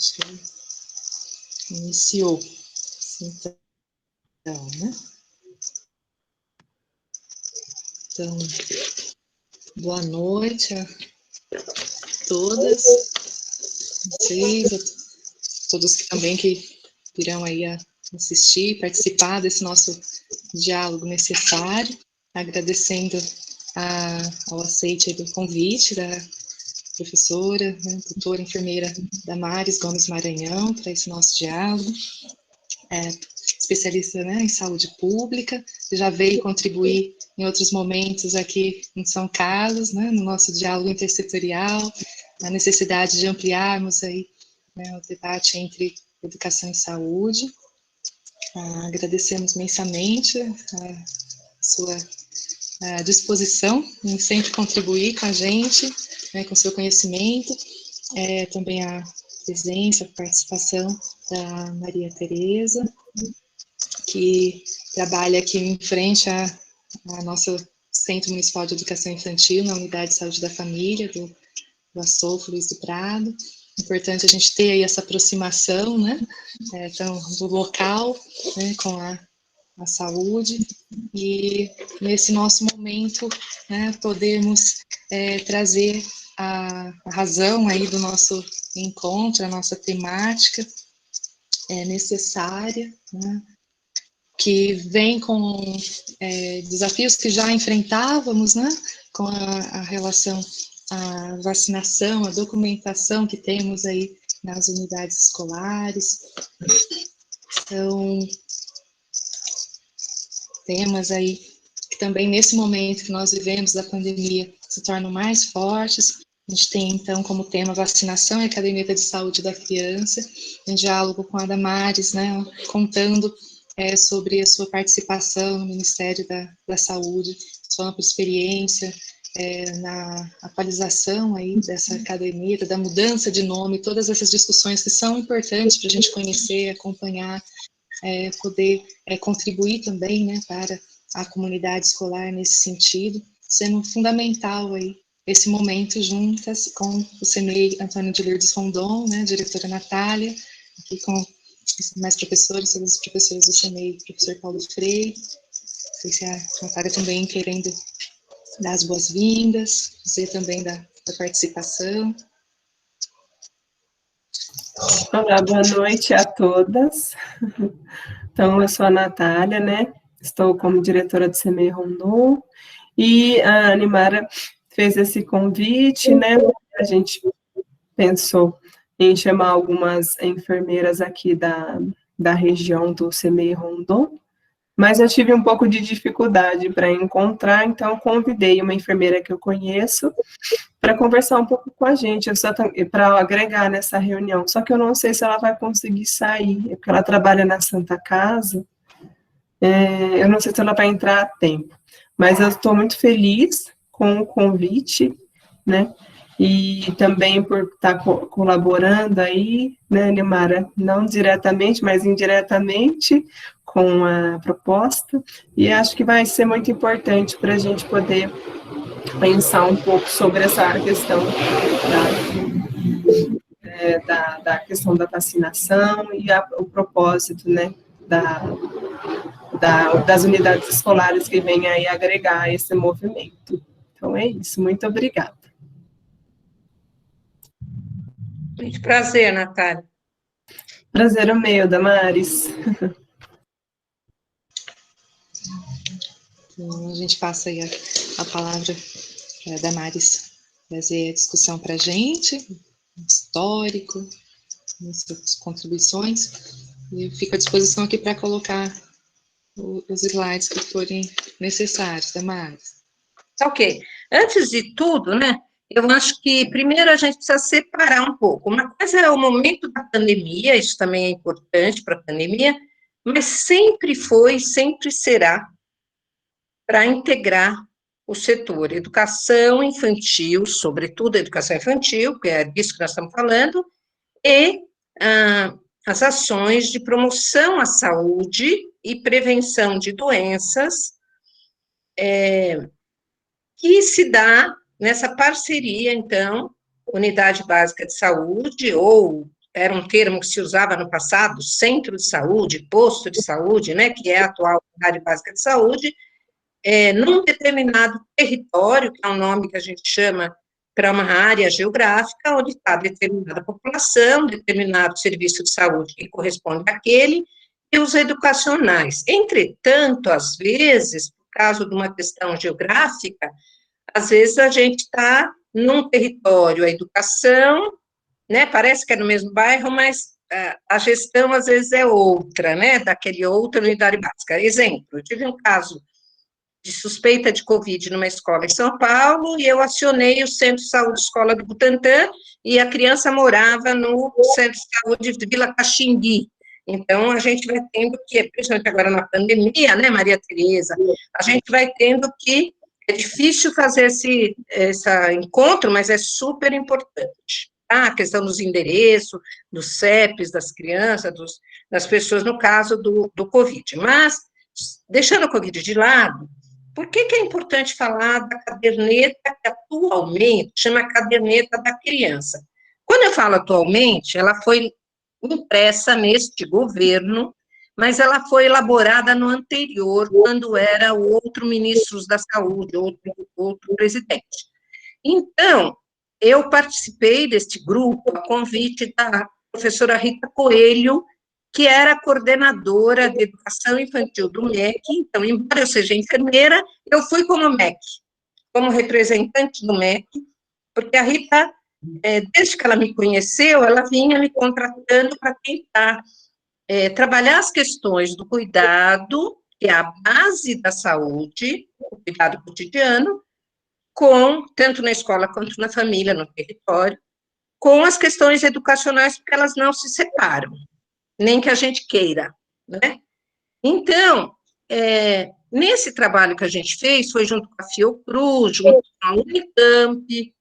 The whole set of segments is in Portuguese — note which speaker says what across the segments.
Speaker 1: Acho que iniciou. Então, né? Então, boa noite a todas, vocês, a todos que também que virão aí a assistir, participar desse nosso diálogo necessário, agradecendo ao aceite do convite da professora, né, doutora enfermeira Damares Gomes Maranhão, para esse nosso diálogo, especialista, né, em saúde pública, já veio contribuir em outros momentos aqui em São Carlos, né, no nosso diálogo intersetorial, a necessidade de ampliarmos aí, né, o debate entre educação e saúde. Agradecemos imensamente a sua disposição em sempre contribuir com a gente, né, com seu conhecimento, também a presença, a participação da Maria Tereza, que trabalha aqui em frente a nosso Centro Municipal de Educação Infantil, na Unidade de Saúde da Família, do Açoufe Luiz do Prado. Importante a gente ter aí essa aproximação, né, então, do local, né, com a saúde, e nesse nosso momento, né, podemos trazer a razão aí do nosso encontro, a nossa temática necessária, né, que vem com desafios que já enfrentávamos, né, com a relação à vacinação, a documentação que temos aí nas unidades escolares. Então, temas aí que também nesse momento que nós vivemos da pandemia se tornam mais fortes. A gente tem, então, como tema vacinação e a caderneta de saúde da criança, em diálogo com a Damares, né, contando sobre a sua participação no Ministério da Saúde, sua ampla experiência na atualização aí dessa caderneta, da mudança de nome, todas essas discussões que são importantes para a gente conhecer, acompanhar, poder contribuir também, né, para a comunidade escolar nesse sentido, sendo fundamental aí esse momento juntas com o CMEI Antônio de Lourdes Rondon, né, a diretora Natália, aqui com mais professores, todos os professores do CMEI, professor Paulo Freire, não sei se a Natália também querendo dar as boas-vindas, dizer também da participação.
Speaker 2: Olá, boa noite a todas. Então, eu sou a Natália, né? Estou como diretora do CMEI Rondon, e a Animara fez esse convite, né? A gente pensou em chamar algumas enfermeiras aqui da região do CMEI Rondon, mas eu tive um pouco de dificuldade para encontrar, então convidei uma enfermeira que eu conheço para conversar um pouco com a gente, para agregar nessa reunião. Só que eu não sei se ela vai conseguir sair, porque ela trabalha na Santa Casa, eu não sei se ela vai entrar a tempo. Mas eu estou muito feliz com o convite, né? E também por estar colaborando aí, né, Nimara, não diretamente, mas indiretamente com a proposta, e acho que vai ser muito importante para a gente poder pensar um pouco sobre essa questão da questão da vacinação e o propósito, né, das unidades escolares que vêm aí agregar esse movimento. Então é isso, muito obrigada.
Speaker 3: Muito prazer, Natália.
Speaker 2: Prazer é meu, Damares.
Speaker 1: Então, a gente passa aí a palavra para a Damares trazer a discussão para a gente, histórico, suas contribuições, e eu fico à disposição aqui para colocar os slides que forem necessários, Damares.
Speaker 3: Ok. Antes de tudo, né, eu acho que primeiro a gente precisa separar um pouco. Uma coisa é o momento da pandemia, isso também é importante para a pandemia, mas sempre foi, sempre será para integrar o setor educação infantil, sobretudo a educação infantil, que é disso que nós estamos falando, e as ações de promoção à saúde e prevenção de doenças, que se dá nessa parceria, então, Unidade Básica de Saúde ou era um termo que se usava no passado, centro de saúde, posto de saúde, né, que é a atual unidade básica de saúde, num determinado território, que é um nome que a gente chama para uma área geográfica, onde está determinada população, determinado serviço de saúde que corresponde àquele, e os educacionais. Entretanto, às vezes, por causa de uma questão geográfica, às vezes a gente está num território, a educação, né, parece que é no mesmo bairro, mas a gestão, às vezes, é outra, né, daquele outra unidade básica. Exemplo, eu tive um caso de suspeita de Covid numa escola em São Paulo, e eu acionei o Centro de Saúde Escola do Butantã, e a criança morava no Centro de Saúde de Vila Caxingui. Então, a gente vai tendo que, principalmente agora na pandemia, né, Maria Tereza, a gente vai tendo que, é difícil fazer esse encontro, mas é super importante, tá? A questão dos endereços, dos CEPs das crianças, das pessoas, no caso do Covid. Mas, deixando o Covid de lado, por que é importante falar da caderneta que atualmente chama caderneta da criança? Quando eu falo atualmente, ela foi impressa neste governo, mas ela foi elaborada no anterior, quando era o outro ministro da Saúde, outro presidente. Então, eu participei deste grupo a convite da professora Rita Coelho, que era coordenadora de educação infantil do MEC. Então, embora eu seja enfermeira, eu fui como MEC, como representante do MEC, porque a Rita, desde que ela me conheceu, ela vinha me contratando para tentar trabalhar as questões do cuidado, que é a base da saúde, o cuidado cotidiano, tanto na escola quanto na família, no território, com as questões educacionais, porque elas não se separam, nem que a gente queira, né? Então, nesse trabalho que a gente fez, foi junto com a Fiocruz, junto com a Unicamp,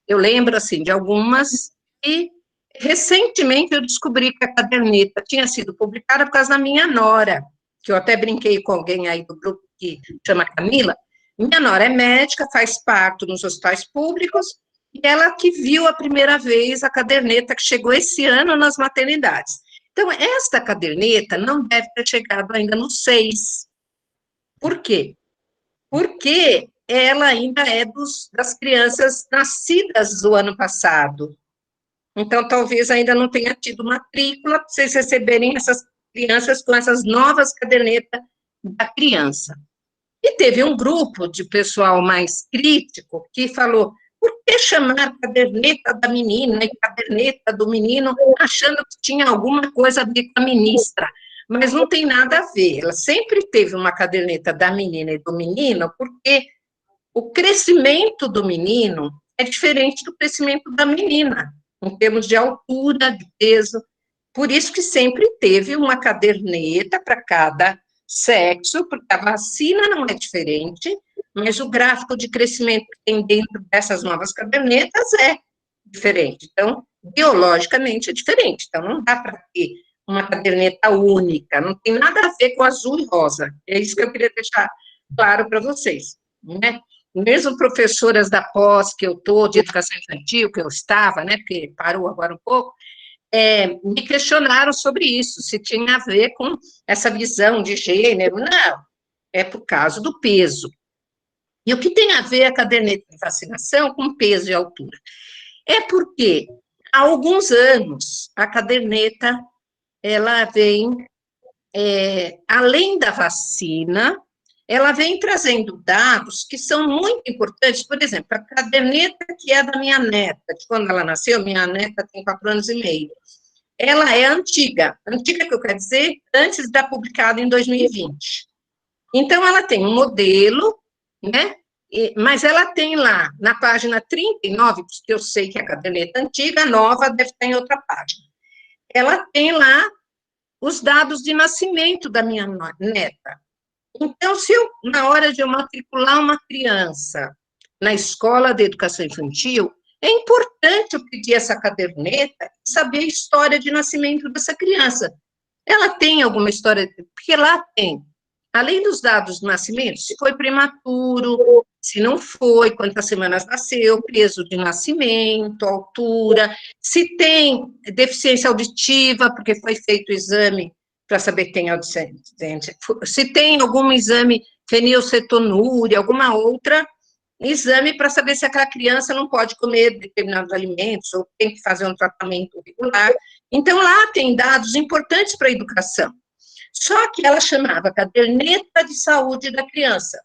Speaker 3: eu lembro, assim, de algumas, e recentemente eu descobri que a caderneta tinha sido publicada por causa da minha nora, que eu até brinquei com alguém aí do grupo que chama Camila. Minha nora é médica, faz parto nos hospitais públicos, e ela que viu a primeira vez a caderneta que chegou esse ano nas maternidades. Então, esta caderneta não deve ter chegado ainda no 6. Por quê? Porque ela ainda é das crianças nascidas do ano passado. Então, talvez ainda não tenha tido matrícula para vocês receberem essas crianças com essas novas cadernetas da criança. E teve um grupo de pessoal mais crítico que falou: por que chamar caderneta da menina e caderneta do menino, achando que tinha alguma coisa a ver com a ministra? Mas não tem nada a ver. Ela sempre teve uma caderneta da menina e do menino, porque o crescimento do menino é diferente do crescimento da menina, em termos de altura, de peso. Por isso que sempre teve uma caderneta para cada sexo, porque a vacina não é diferente, mas o gráfico de crescimento que tem dentro dessas novas cadernetas é diferente. Então, biologicamente é diferente. Então, não dá para ter uma caderneta única, não tem nada a ver com azul e rosa. É isso que eu queria deixar claro para vocês, né? Mesmo professoras da pós que eu estou, de educação infantil, que eu estava, né, porque parou agora um pouco, me questionaram sobre isso, se tinha a ver com essa visão de gênero. Não, é por causa do peso. E o que tem a ver a caderneta de vacinação com peso e altura? É porque, há alguns anos, a caderneta, ela vem, além da vacina, ela vem trazendo dados que são muito importantes. Por exemplo, a caderneta que é da minha neta, de quando ela nasceu, minha neta tem 4 anos e meio, ela é antiga que eu quero dizer, antes da publicada em 2020. Então, ela tem um modelo, né, mas ela tem lá, na página 39, porque eu sei que a caderneta antiga, a nova deve estar em outra página, ela tem lá os dados de nascimento da minha neta. Então, se eu, na hora de eu matricular uma criança na escola de educação infantil, é importante eu pedir essa caderneta e saber a história de nascimento dessa criança. Ela tem alguma história, porque lá tem, além dos dados do nascimento, se foi prematuro, se não foi, quantas semanas nasceu, peso de nascimento, altura, se tem deficiência auditiva, porque foi feito o exame para saber que tem audição, se tem algum exame fenilcetonúria, alguma outra exame para saber se aquela criança não pode comer determinados alimentos ou tem que fazer um tratamento regular. Então, lá tem dados importantes para a educação. Só que ela chamava caderneta de saúde da criança.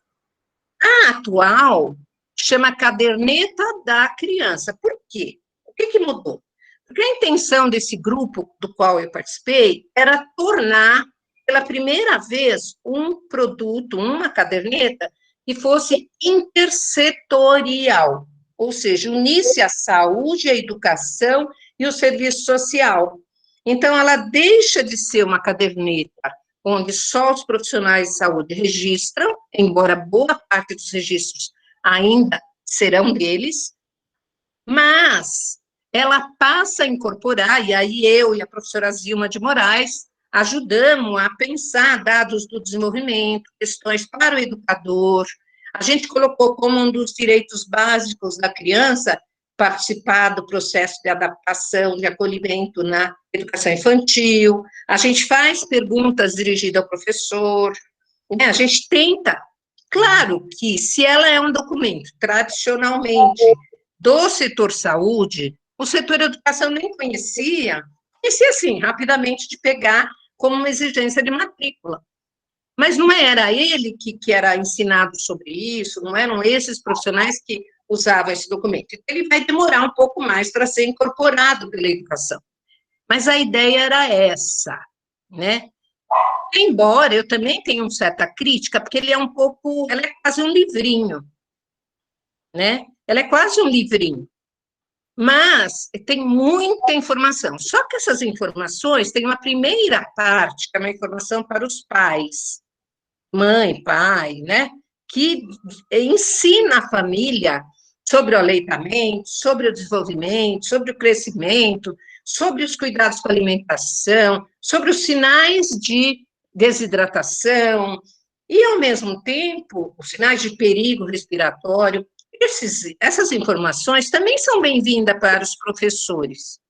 Speaker 3: A atual chama caderneta da criança. Por quê? O que mudou? Porque a intenção desse grupo do qual eu participei era tornar, pela primeira vez, um produto, uma caderneta, que fosse intersetorial, ou seja, unisse a saúde, a educação e o serviço social. Então, ela deixa de ser uma caderneta onde só os profissionais de saúde registram, embora boa parte dos registros ainda serão deles, mas ela passa a incorporar, e aí eu e a professora Zilma de Moraes ajudamos a pensar dados do desenvolvimento, questões para o educador. A gente colocou como um dos direitos básicos da criança participar do processo de adaptação, de acolhimento na educação infantil. A gente faz perguntas dirigidas ao professor, né? A gente tenta. Claro que, se ela é um documento tradicionalmente do setor saúde, o setor educação nem conhecia assim, rapidamente de pegar como uma exigência de matrícula. Mas não era ele que era ensinado sobre isso, não eram esses profissionais que usavam esse documento. Então, ele vai demorar um pouco mais para ser incorporado pela educação. Mas a ideia era essa, né? Embora eu também tenha uma certa crítica, porque ele é um pouco, ela é quase um livrinho, né? Ela é quase um livrinho. Mas tem muita informação. Só que essas informações têm uma primeira parte, que é uma informação para os pais, mãe, pai, né? Que ensina a família sobre o aleitamento, sobre o desenvolvimento, sobre o crescimento, sobre os cuidados com a alimentação, sobre os sinais de desidratação e, ao mesmo tempo, os sinais de perigo respiratório. Essas informações também são bem-vindas para os professores.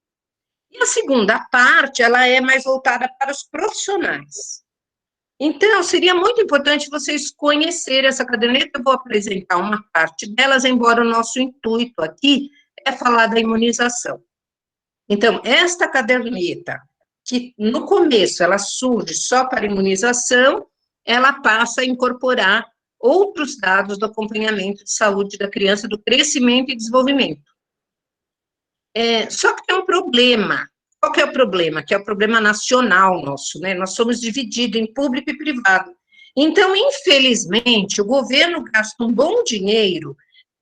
Speaker 3: E a segunda parte, ela é mais voltada para os profissionais. Então, seria muito importante vocês conhecerem essa caderneta. Eu vou apresentar uma parte delas, embora o nosso intuito aqui é falar da imunização. Então, esta caderneta, que no começo ela surge só para imunização, ela passa a incorporar outros dados do acompanhamento de saúde da criança, do crescimento e desenvolvimento. Só que tem um problema. Qual que é o problema? Que é o problema nacional nosso, né? Nós somos divididos em público e privado. Então, infelizmente, o governo gasta um bom dinheiro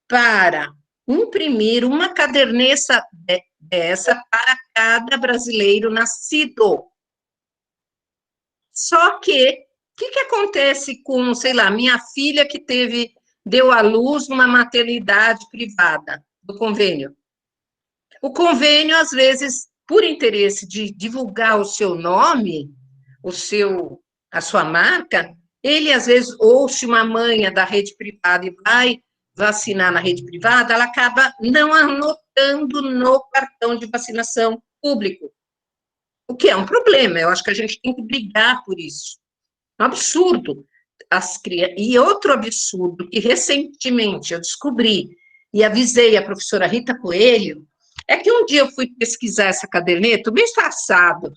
Speaker 3: para imprimir uma caderneta dessa para cada brasileiro nascido. Só que, o que acontece com, sei lá, minha filha que deu à luz numa maternidade privada do convênio? O convênio, às vezes, por interesse de divulgar o seu nome, a sua marca, ele, às vezes, ou se uma mãe é da rede privada e vai vacinar na rede privada, ela acaba não anotando no cartão de vacinação público, o que é um problema. Eu acho que a gente tem que brigar por isso. É um absurdo. E outro absurdo que recentemente eu descobri e avisei a professora Rita Coelho, é que um dia eu fui pesquisar essa caderneta, mês passado,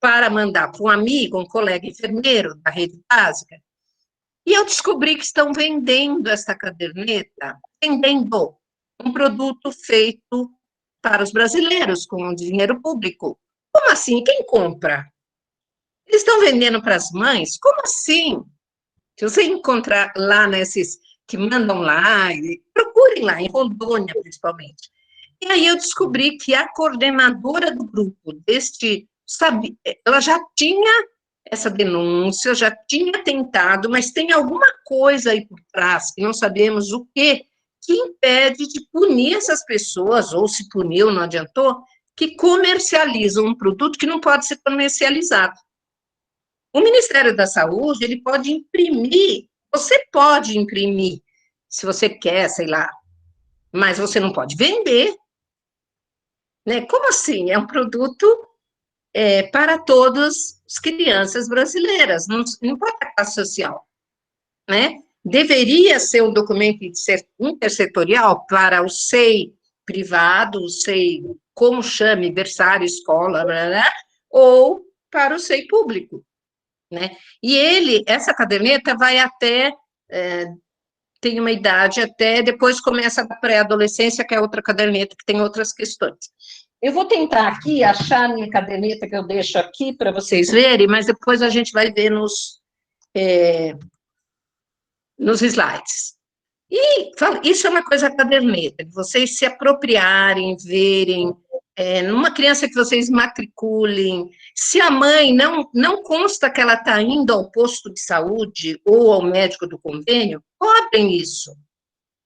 Speaker 3: para mandar para um amigo, um colega enfermeiro da rede básica, e eu descobri que estão vendendo essa caderneta, vendendo um produto feito para os brasileiros, com dinheiro público. Como assim? Quem compra? Eles estão vendendo para as mães? Como assim? Se você encontrar lá nesses que mandam lá, procurem lá, em Rondônia, principalmente. E aí eu descobri que a coordenadora do grupo ela já tinha essa denúncia, já tinha tentado, mas tem alguma coisa aí por trás, que não sabemos o que impede de punir essas pessoas, ou se puniu, não adiantou, que comercializam um produto que não pode ser comercializado. O Ministério da Saúde, ele pode imprimir, você pode imprimir se você quer, sei lá, mas você não pode vender, né? Como assim? É um produto para todas as crianças brasileiras, não importa a classe social, né? Deveria ser um documento intersetorial para o SEI privado, o SEI, como chame, berçário, escola, blá, blá, ou para o SEI público, né? E essa caderneta vai até, tem uma idade até, depois começa a pré-adolescência, que é outra caderneta, que tem outras questões. Eu vou tentar aqui achar a minha caderneta, que eu deixo aqui para vocês verem, mas depois a gente vai ver nos slides. E isso é uma coisa caderneta, de vocês se apropriarem, verem, numa criança que vocês matriculem, se a mãe não consta que ela está indo ao posto de saúde ou ao médico do convênio, cobrem isso.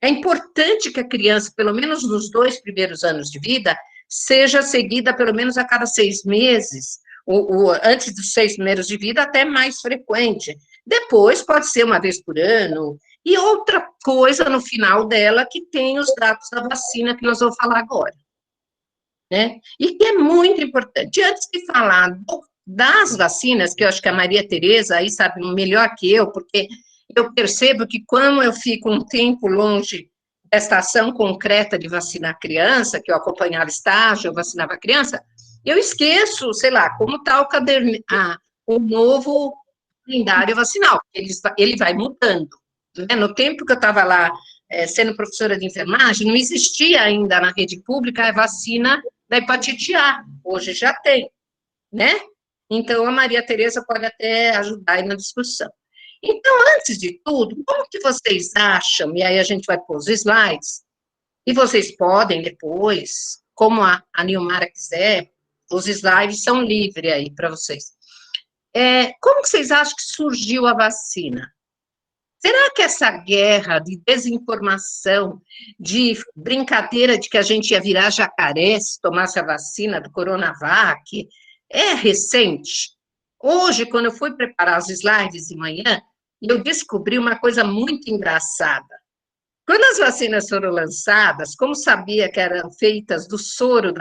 Speaker 3: É importante que a criança, pelo menos nos 2 primeiros anos de vida, seja seguida pelo menos a cada 6 meses, ou antes dos 6 primeiros de vida, até mais frequente. Depois, pode ser uma vez por ano. E outra coisa no final dela, que tem os dados da vacina, que nós vamos falar agora, né? E que é muito importante. Antes de falar das vacinas, que eu acho que a Maria Tereza aí sabe melhor que eu, porque eu percebo que quando eu fico um tempo longe desta ação concreta de vacinar criança, que eu acompanhava estágio, eu vacinava criança, eu esqueço, sei lá, como está o novo calendário vacinal, ele vai mudando. Né? No tempo que eu estava lá sendo professora de enfermagem, não existia ainda na rede pública a vacina da hepatite A, hoje já tem, né? Então, a Maria Tereza pode até ajudar aí na discussão. Então, antes de tudo, como que vocês acham, e aí a gente vai pôr os slides, e vocês podem depois, como a Nilmara quiser, os slides são livres aí para vocês. Como que vocês acham que surgiu a vacina? Será que essa guerra de desinformação, de brincadeira de que a gente ia virar jacaré se tomasse a vacina do Coronavac, é recente? Hoje, quando eu fui preparar os slides de manhã, eu descobri uma coisa muito engraçada. Quando as vacinas foram lançadas, como sabia que eram feitas do soro de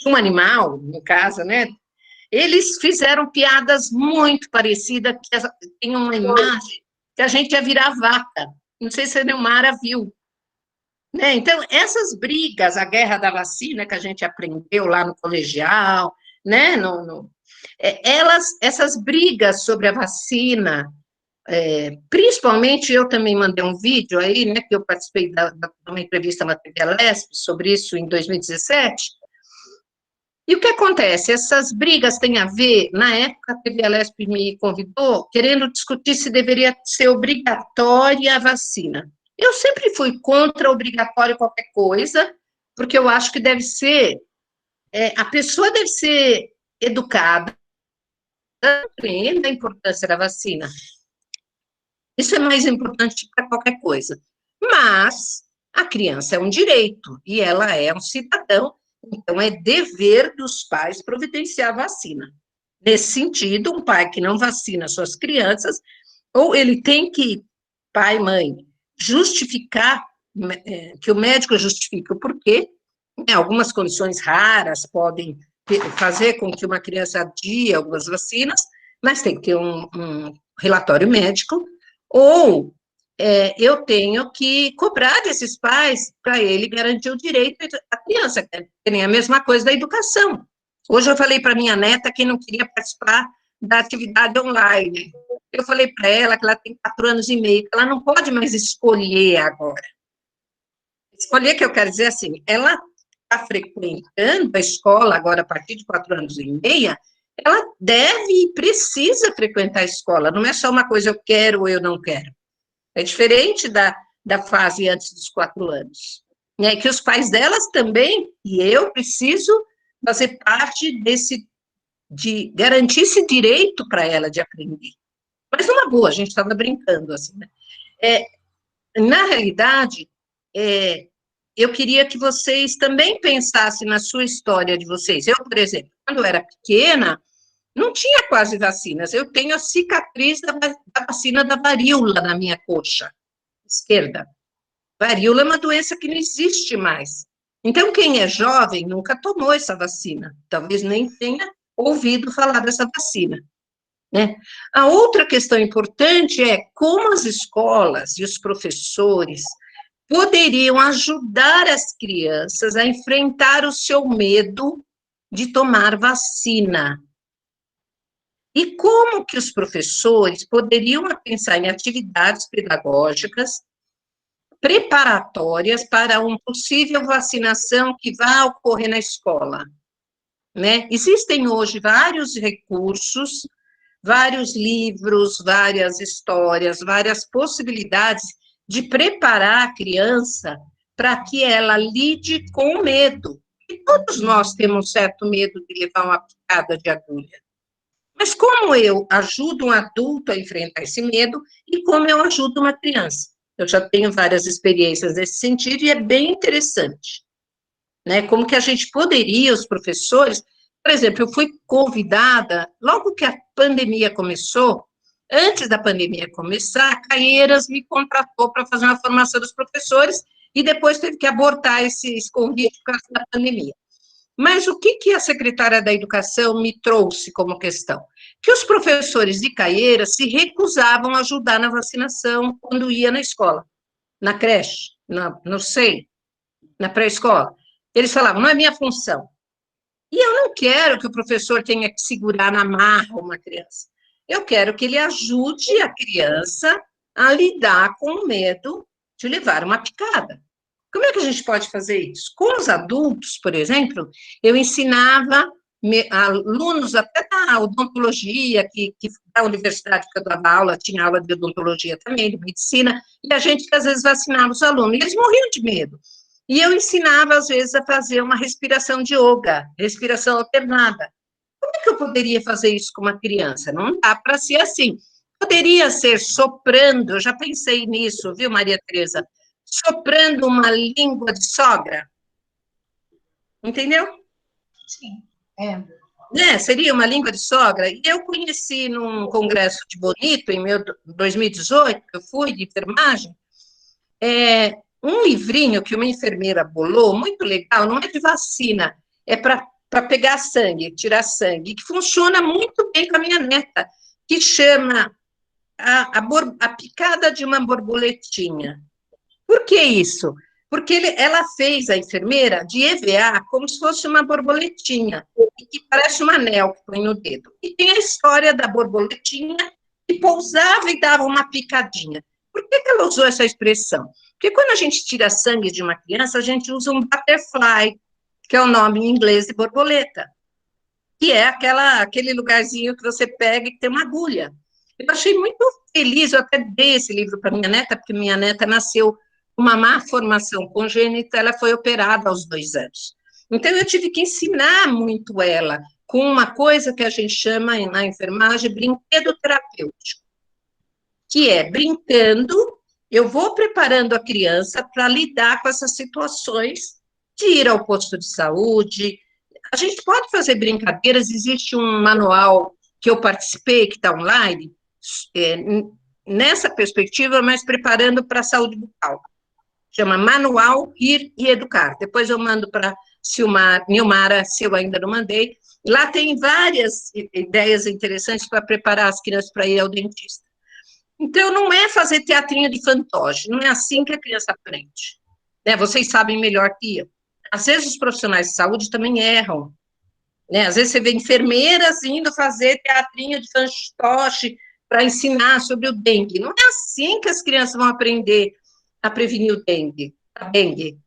Speaker 3: um animal, no caso, né? Eles fizeram piadas muito parecidas, que tem uma imagem que a gente ia virar vaca. Não sei se a Neumara viu. Né? Então, essas brigas, a guerra da vacina, que a gente aprendeu lá no colegial, né? Essas brigas sobre a vacina, principalmente, eu também mandei um vídeo aí, né, que eu participei de uma entrevista na TV Lesp sobre isso em 2017, e o que acontece? Essas brigas têm a ver, na época a TV Lesp me convidou, querendo discutir se deveria ser obrigatória a vacina. Eu sempre fui contra obrigatório qualquer coisa, porque eu acho que deve ser, a pessoa deve ser educada, da importância da vacina. Isso é mais importante para qualquer coisa. Mas a criança é um direito, e ela é um cidadão, então é dever dos pais providenciar a vacina. Nesse sentido, um pai que não vacina suas crianças, ou ele tem que, pai, mãe, justificar, que o médico justifique o porquê, algumas condições raras podem fazer com que uma criança adie algumas vacinas, mas tem que ter um relatório médico, ou eu tenho que cobrar desses pais para ele garantir o direito à criança, que é nem a mesma coisa da educação. Hoje eu falei para minha neta que não queria participar da atividade online. Eu falei para ela que ela tem 4 anos e meio, que ela não pode mais escolher agora. Escolher, que eu quero dizer assim, ela está frequentando a escola agora a partir de 4 anos e meio, ela deve e precisa frequentar a escola, não é só uma coisa eu quero ou eu não quero. É diferente da fase antes dos 4 anos. É que os pais delas também, e eu preciso fazer parte de garantir esse direito para ela de aprender. Mas numa boa, a gente estava brincando, assim, né? Na realidade, eu queria que vocês também pensassem na sua história de vocês. Eu, por exemplo, quando eu era pequena, não tinha quase vacinas. Eu tenho a cicatriz da vacina da varíola na minha coxa. esquerda. Varíola é uma doença que não existe mais. Então, quem é jovem nunca tomou essa vacina, talvez nem tenha ouvido falar dessa vacina, né? A outra questão importante é como as escolas e os professores poderiam ajudar as crianças a enfrentar o seu medo de tomar vacina. E como que os professores poderiam pensar em atividades pedagógicas preparatórias para uma possível vacinação que vai ocorrer na escola, né? Existem hoje vários recursos, vários livros, várias histórias, várias possibilidades de preparar a criança para que ela lide com o medo. E todos nós temos certo medo de levar uma picada de agulha. Mas como eu ajudo um adulto a enfrentar esse medo e como eu ajudo uma criança? Eu já tenho várias experiências nesse sentido e é bem interessante, né? Como que a gente poderia, os professores, por exemplo, eu fui convidada, logo que a pandemia começou, antes da pandemia começar, a Caieiras me contratou para fazer uma formação dos professores e depois teve que abortar esse convite por causa da pandemia. Mas o que a secretária da Educação me trouxe como questão? Que os professores de Caieiras se recusavam a ajudar na vacinação quando ia na escola, na creche, no SEI, na pré-escola. Eles falavam, não é minha função. E eu não quero que o professor tenha que segurar na marra uma criança. Eu quero que ele ajude a criança a lidar com o medo de levar uma picada. Como é que a gente pode fazer isso? Com os adultos, por exemplo, eu ensinava alunos até da odontologia, que da universidade que eu dava aula, tinha aula de odontologia também, de medicina, e a gente que às vezes vacinava os alunos, e eles morriam de medo. E eu ensinava, às vezes, a fazer uma respiração de yoga, respiração alternada. Como é que eu poderia fazer isso com uma criança? Não dá para ser assim. Poderia ser soprando, eu já pensei nisso, viu, Maria Tereza? Soprando uma língua de sogra. Entendeu?
Speaker 1: Sim. É.
Speaker 3: Né? Seria uma língua de sogra. E eu conheci num congresso de Bonito, em 2018, que eu fui, de enfermagem, um livrinho que uma enfermeira bolou, muito legal, não é de vacina, é para pegar sangue, tirar sangue, que funciona muito bem com a minha neta, que chama a picada de uma borboletinha. Por que isso? Porque ela fez a enfermeira de EVA como se fosse uma borboletinha, que parece um anel que põe no dedo. E tem a história da borboletinha que pousava e dava uma picadinha. Por que ela usou essa expressão? Porque quando a gente tira sangue de uma criança, a gente usa um butterfly, que é o nome em inglês de borboleta, que é aquele lugarzinho que você pega e que tem uma agulha. Eu achei muito feliz, eu até dei esse livro para minha neta, porque minha neta nasceu com uma má formação congênita, ela foi operada aos 2 anos. Então, eu tive que ensinar muito ela com uma coisa que a gente chama na enfermagem brinquedo terapêutico, que é brincando, eu vou preparando a criança para lidar com essas situações de ir ao posto de saúde. A gente pode fazer brincadeiras, existe um manual que eu participei, que está online, é, nessa perspectiva, mas preparando para a saúde bucal. Chama Manual Rir e Educar. Depois eu mando para Nilmara, se eu ainda não mandei. Lá tem várias ideias interessantes para preparar as crianças para ir ao dentista. Então, não é fazer teatrinho de fantoche, não é assim que a criança aprende. Né? Vocês sabem melhor que eu. Às vezes os profissionais de saúde também erram. Né? Às vezes você vê enfermeiras indo fazer teatrinho de fantoche para ensinar sobre o dengue. Não é assim que as crianças vão aprender a prevenir o dengue. A dengue.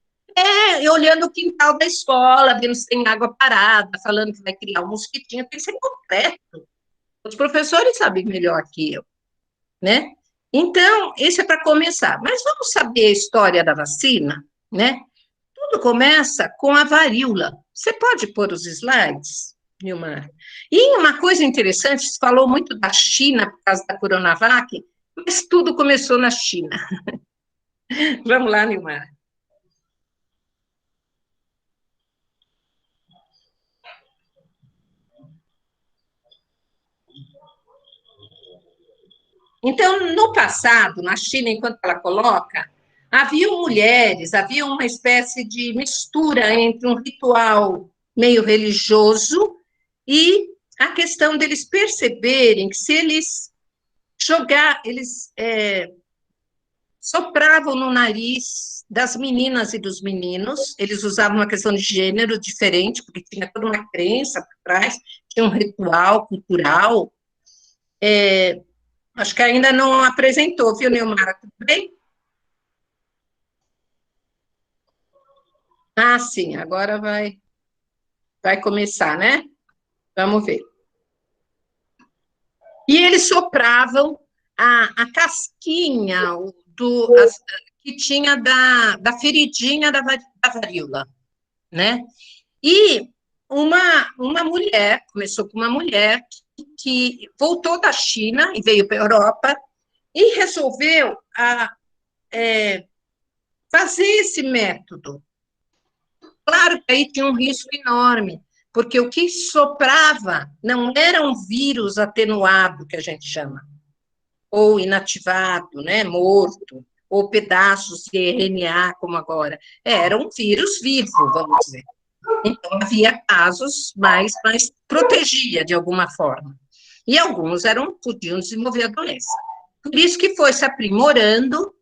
Speaker 3: Olhando o quintal da escola, vendo se tem água parada, falando que vai criar um mosquitinho, tem que ser concreto. Os professores sabem melhor que eu, né? Então, isso é para começar. Mas vamos saber a história da vacina, né? Tudo começa com a varíola. Você pode pôr os slides, Nilmar? E uma coisa interessante, você falou muito da China por causa da Coronavac, mas tudo começou na China. Vamos lá, Nilmar. Então, no passado, na China, enquanto ela coloca, havia mulheres, havia uma espécie de mistura entre um ritual meio religioso e a questão deles perceberem que se eles eles sopravam no nariz das meninas e dos meninos, eles usavam uma questão de gênero diferente, porque tinha toda uma crença por trás, tinha um ritual cultural. Acho que ainda não apresentou, viu, Neumara? Tudo bem? Ah, sim, agora vai começar, né? Vamos ver. E eles sopravam a casquinha que tinha da feridinha da varíola, né? E uma mulher, começou com uma mulher que voltou da China e veio para a Europa e resolveu fazer esse método. Claro que aí tinha um risco enorme, porque o que soprava não era um vírus atenuado, que a gente chama, ou inativado, né, morto, ou pedaços de RNA, como agora. Era um vírus vivo, vamos dizer. Então, havia casos, mas protegia de alguma forma. E alguns podiam desenvolver a doença. Por isso que foi se aprimorando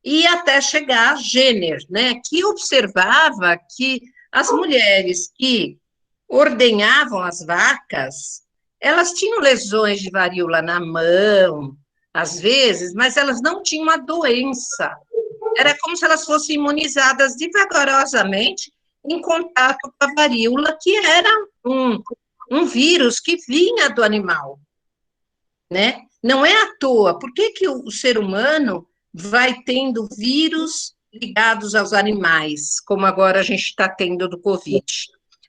Speaker 3: e até chegar a Jenner, né, que observava que as mulheres que ordenhavam as vacas, elas tinham lesões de varíola na mão, às vezes, mas elas não tinham a doença. Era como se elas fossem imunizadas vagarosamente em contato com a varíola, que era um vírus que vinha do animal, né? Não é à toa. Por que o ser humano vai tendo vírus ligados aos animais, como agora a gente está tendo do Covid?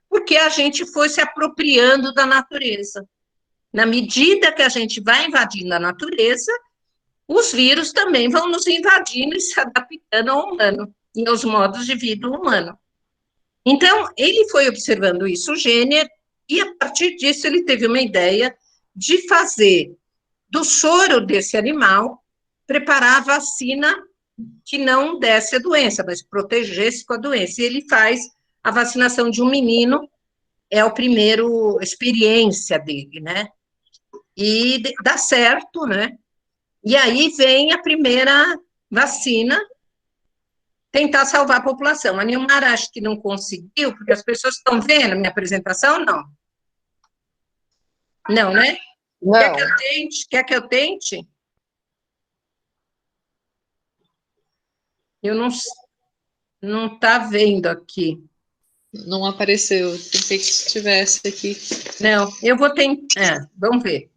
Speaker 3: Porque a gente foi se apropriando da natureza. Na medida que a gente vai invadindo a natureza, os vírus também vão nos invadindo e se adaptando ao humano e aos modos de vida humano. Então, ele foi observando isso, o Jenner, e a partir disso ele teve uma ideia de fazer do soro desse animal, preparar a vacina que não desse a doença, mas protegesse com a doença. E ele faz a vacinação de um menino, é a primeira experiência dele, né? E dá certo, né? E aí vem a primeira vacina tentar salvar a população. A Nilmara acho que não conseguiu, porque as pessoas estão vendo a minha apresentação, não? Não, né?
Speaker 1: Não.
Speaker 3: Quer que eu tente? Quer que eu tente? Eu não está vendo aqui.
Speaker 1: Não apareceu. Pensei que estivesse aqui.
Speaker 3: Não, eu vou tentar. Vamos ver.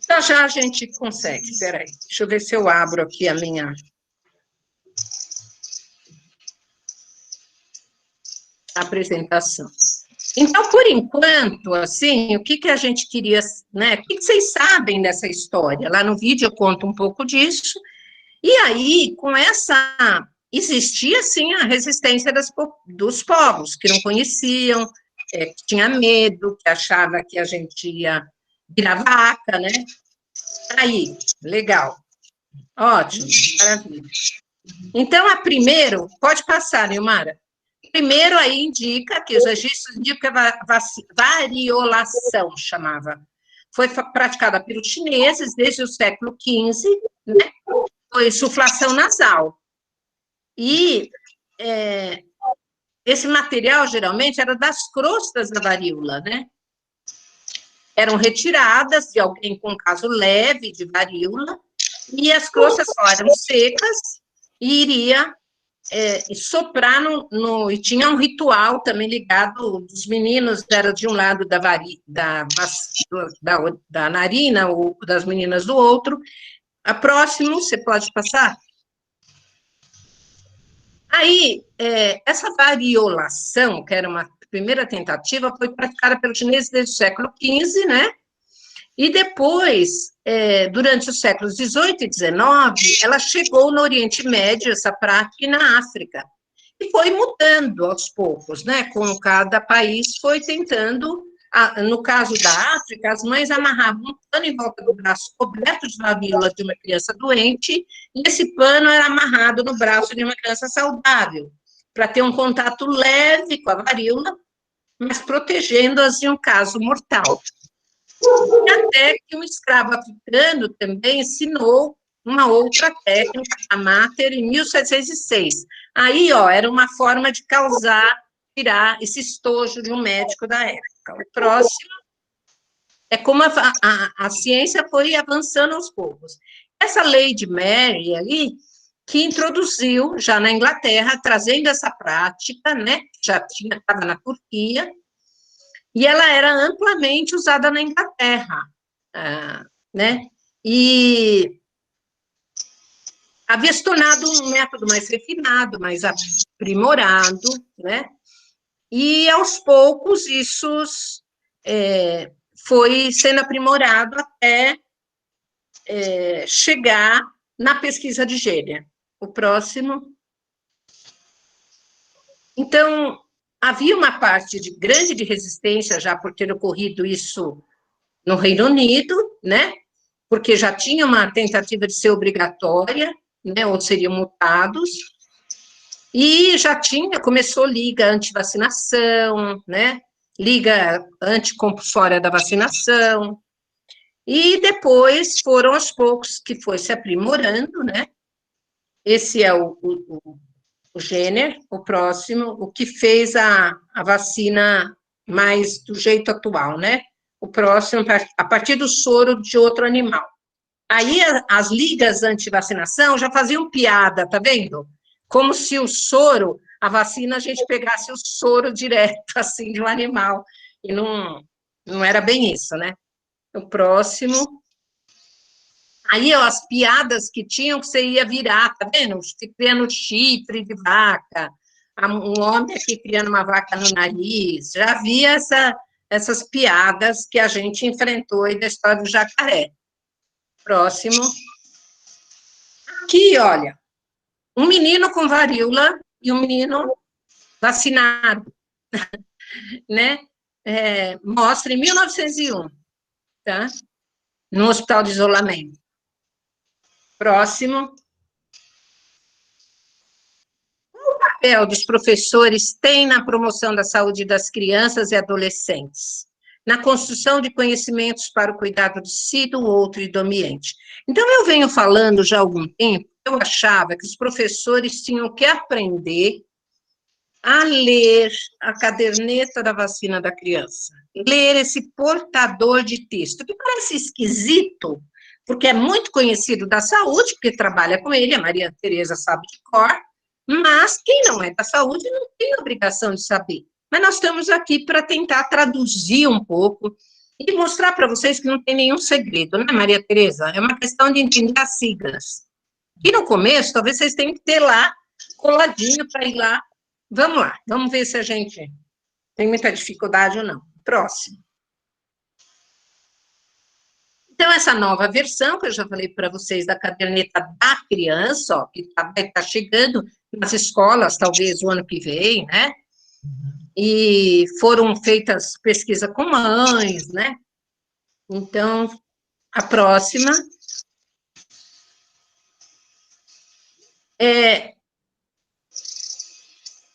Speaker 3: Então, já a gente consegue. Espera aí. Deixa eu ver se eu abro aqui a minha apresentação. Então, por enquanto, assim, o que a gente queria, né? O que vocês sabem dessa história? Lá no vídeo eu conto um pouco disso. E aí, com essa... Existia, sim, a resistência dos povos, que não conheciam, que tinha medo, que achava que a gente ia virar vaca, né? Aí, legal. Ótimo, maravilha. Então, pode passar, Nilmara. Primeiro, aí indica que os registros indicam que a variolação, chamava. Foi praticada pelos chineses desde o século XV, né? Foi insuflação nasal. E esse material, geralmente, era das crostas da varíola, né? Eram retiradas de alguém com caso leve de varíola, e as crostas eram secas, e iria soprar e tinha um ritual também ligado, dos meninos era de um lado da narina, ou das meninas do outro. A próxima, você pode passar? Aí, essa variolação, que era uma primeira tentativa, foi praticada pelos chineses desde o século XV, né? E depois, durante os séculos XVIII e XIX, ela chegou no Oriente Médio, essa prática, e na África. E foi mudando aos poucos, né? Com cada país foi tentando No caso da África, as mães amarravam um pano em volta do braço coberto de varíola de uma criança doente, e esse pano era amarrado no braço de uma criança saudável, para ter um contato leve com a varíola, mas protegendo-as de um caso mortal. E até que um escravo africano também ensinou uma outra técnica, a Mater, em 1706. Aí, ó, era uma forma de tirar esse estojo de um médico da época. O próximo é como a ciência foi avançando aos poucos. Essa lei de Mary ali, que introduziu, já na Inglaterra, trazendo essa prática, né, já estava na Turquia, e ela era amplamente usada na Inglaterra, né, e havia se tornado um método mais refinado, mais aprimorado, né, e aos poucos isso foi sendo aprimorado até chegar na pesquisa de Jenner. O próximo. Então, havia uma parte grande de resistência já por ter ocorrido isso no Reino Unido, né? Porque já tinha uma tentativa de ser obrigatória, né? Ou seriam multados. E já começou liga anti-vacinação, né? Liga anticompulsória da vacinação. E depois foram aos poucos que foi se aprimorando, né? Esse é o Jenner, o próximo, o que fez a vacina mais do jeito atual, né? O próximo, a partir do soro de outro animal. Aí as ligas anti-vacinação já faziam piada, tá vendo? Como se o soro, a vacina, a gente pegasse o soro direto, assim, de um animal. E não era bem isso, né? O próximo. Aí, ó, as piadas que tinham que você ia virar, tá vendo? Criando chifre de vaca, um homem aqui criando uma vaca no nariz. Já havia essas piadas que a gente enfrentou aí da história do jacaré. Próximo. Aqui, olha, um menino com varíola e um menino vacinado, né? Mostra em 1901, tá? No hospital de isolamento. Próximo. O papel dos professores tem na promoção da saúde das crianças e adolescentes, na construção de conhecimentos para o cuidado de si, do outro e do ambiente. Então, eu venho falando já há algum tempo, eu achava que os professores tinham que aprender a ler a caderneta da vacina da criança, ler esse portador de texto, que parece esquisito, porque é muito conhecido da saúde, porque trabalha com ele, a Maria Tereza sabe de cor, mas quem não é da saúde não tem obrigação de saber. Mas nós estamos aqui para tentar traduzir um pouco e mostrar para vocês que não tem nenhum segredo, né, Maria Tereza? É uma questão de entender as siglas. E no começo, talvez vocês tenham que ter lá, coladinho para ir lá. Vamos lá, vamos ver se a gente tem muita dificuldade ou não. Próximo. Então, essa nova versão, que eu já falei para vocês, da caderneta da criança, ó, que está chegando nas escolas, talvez, o ano que vem, né? E foram feitas pesquisas com mães, né? Então, a próxima.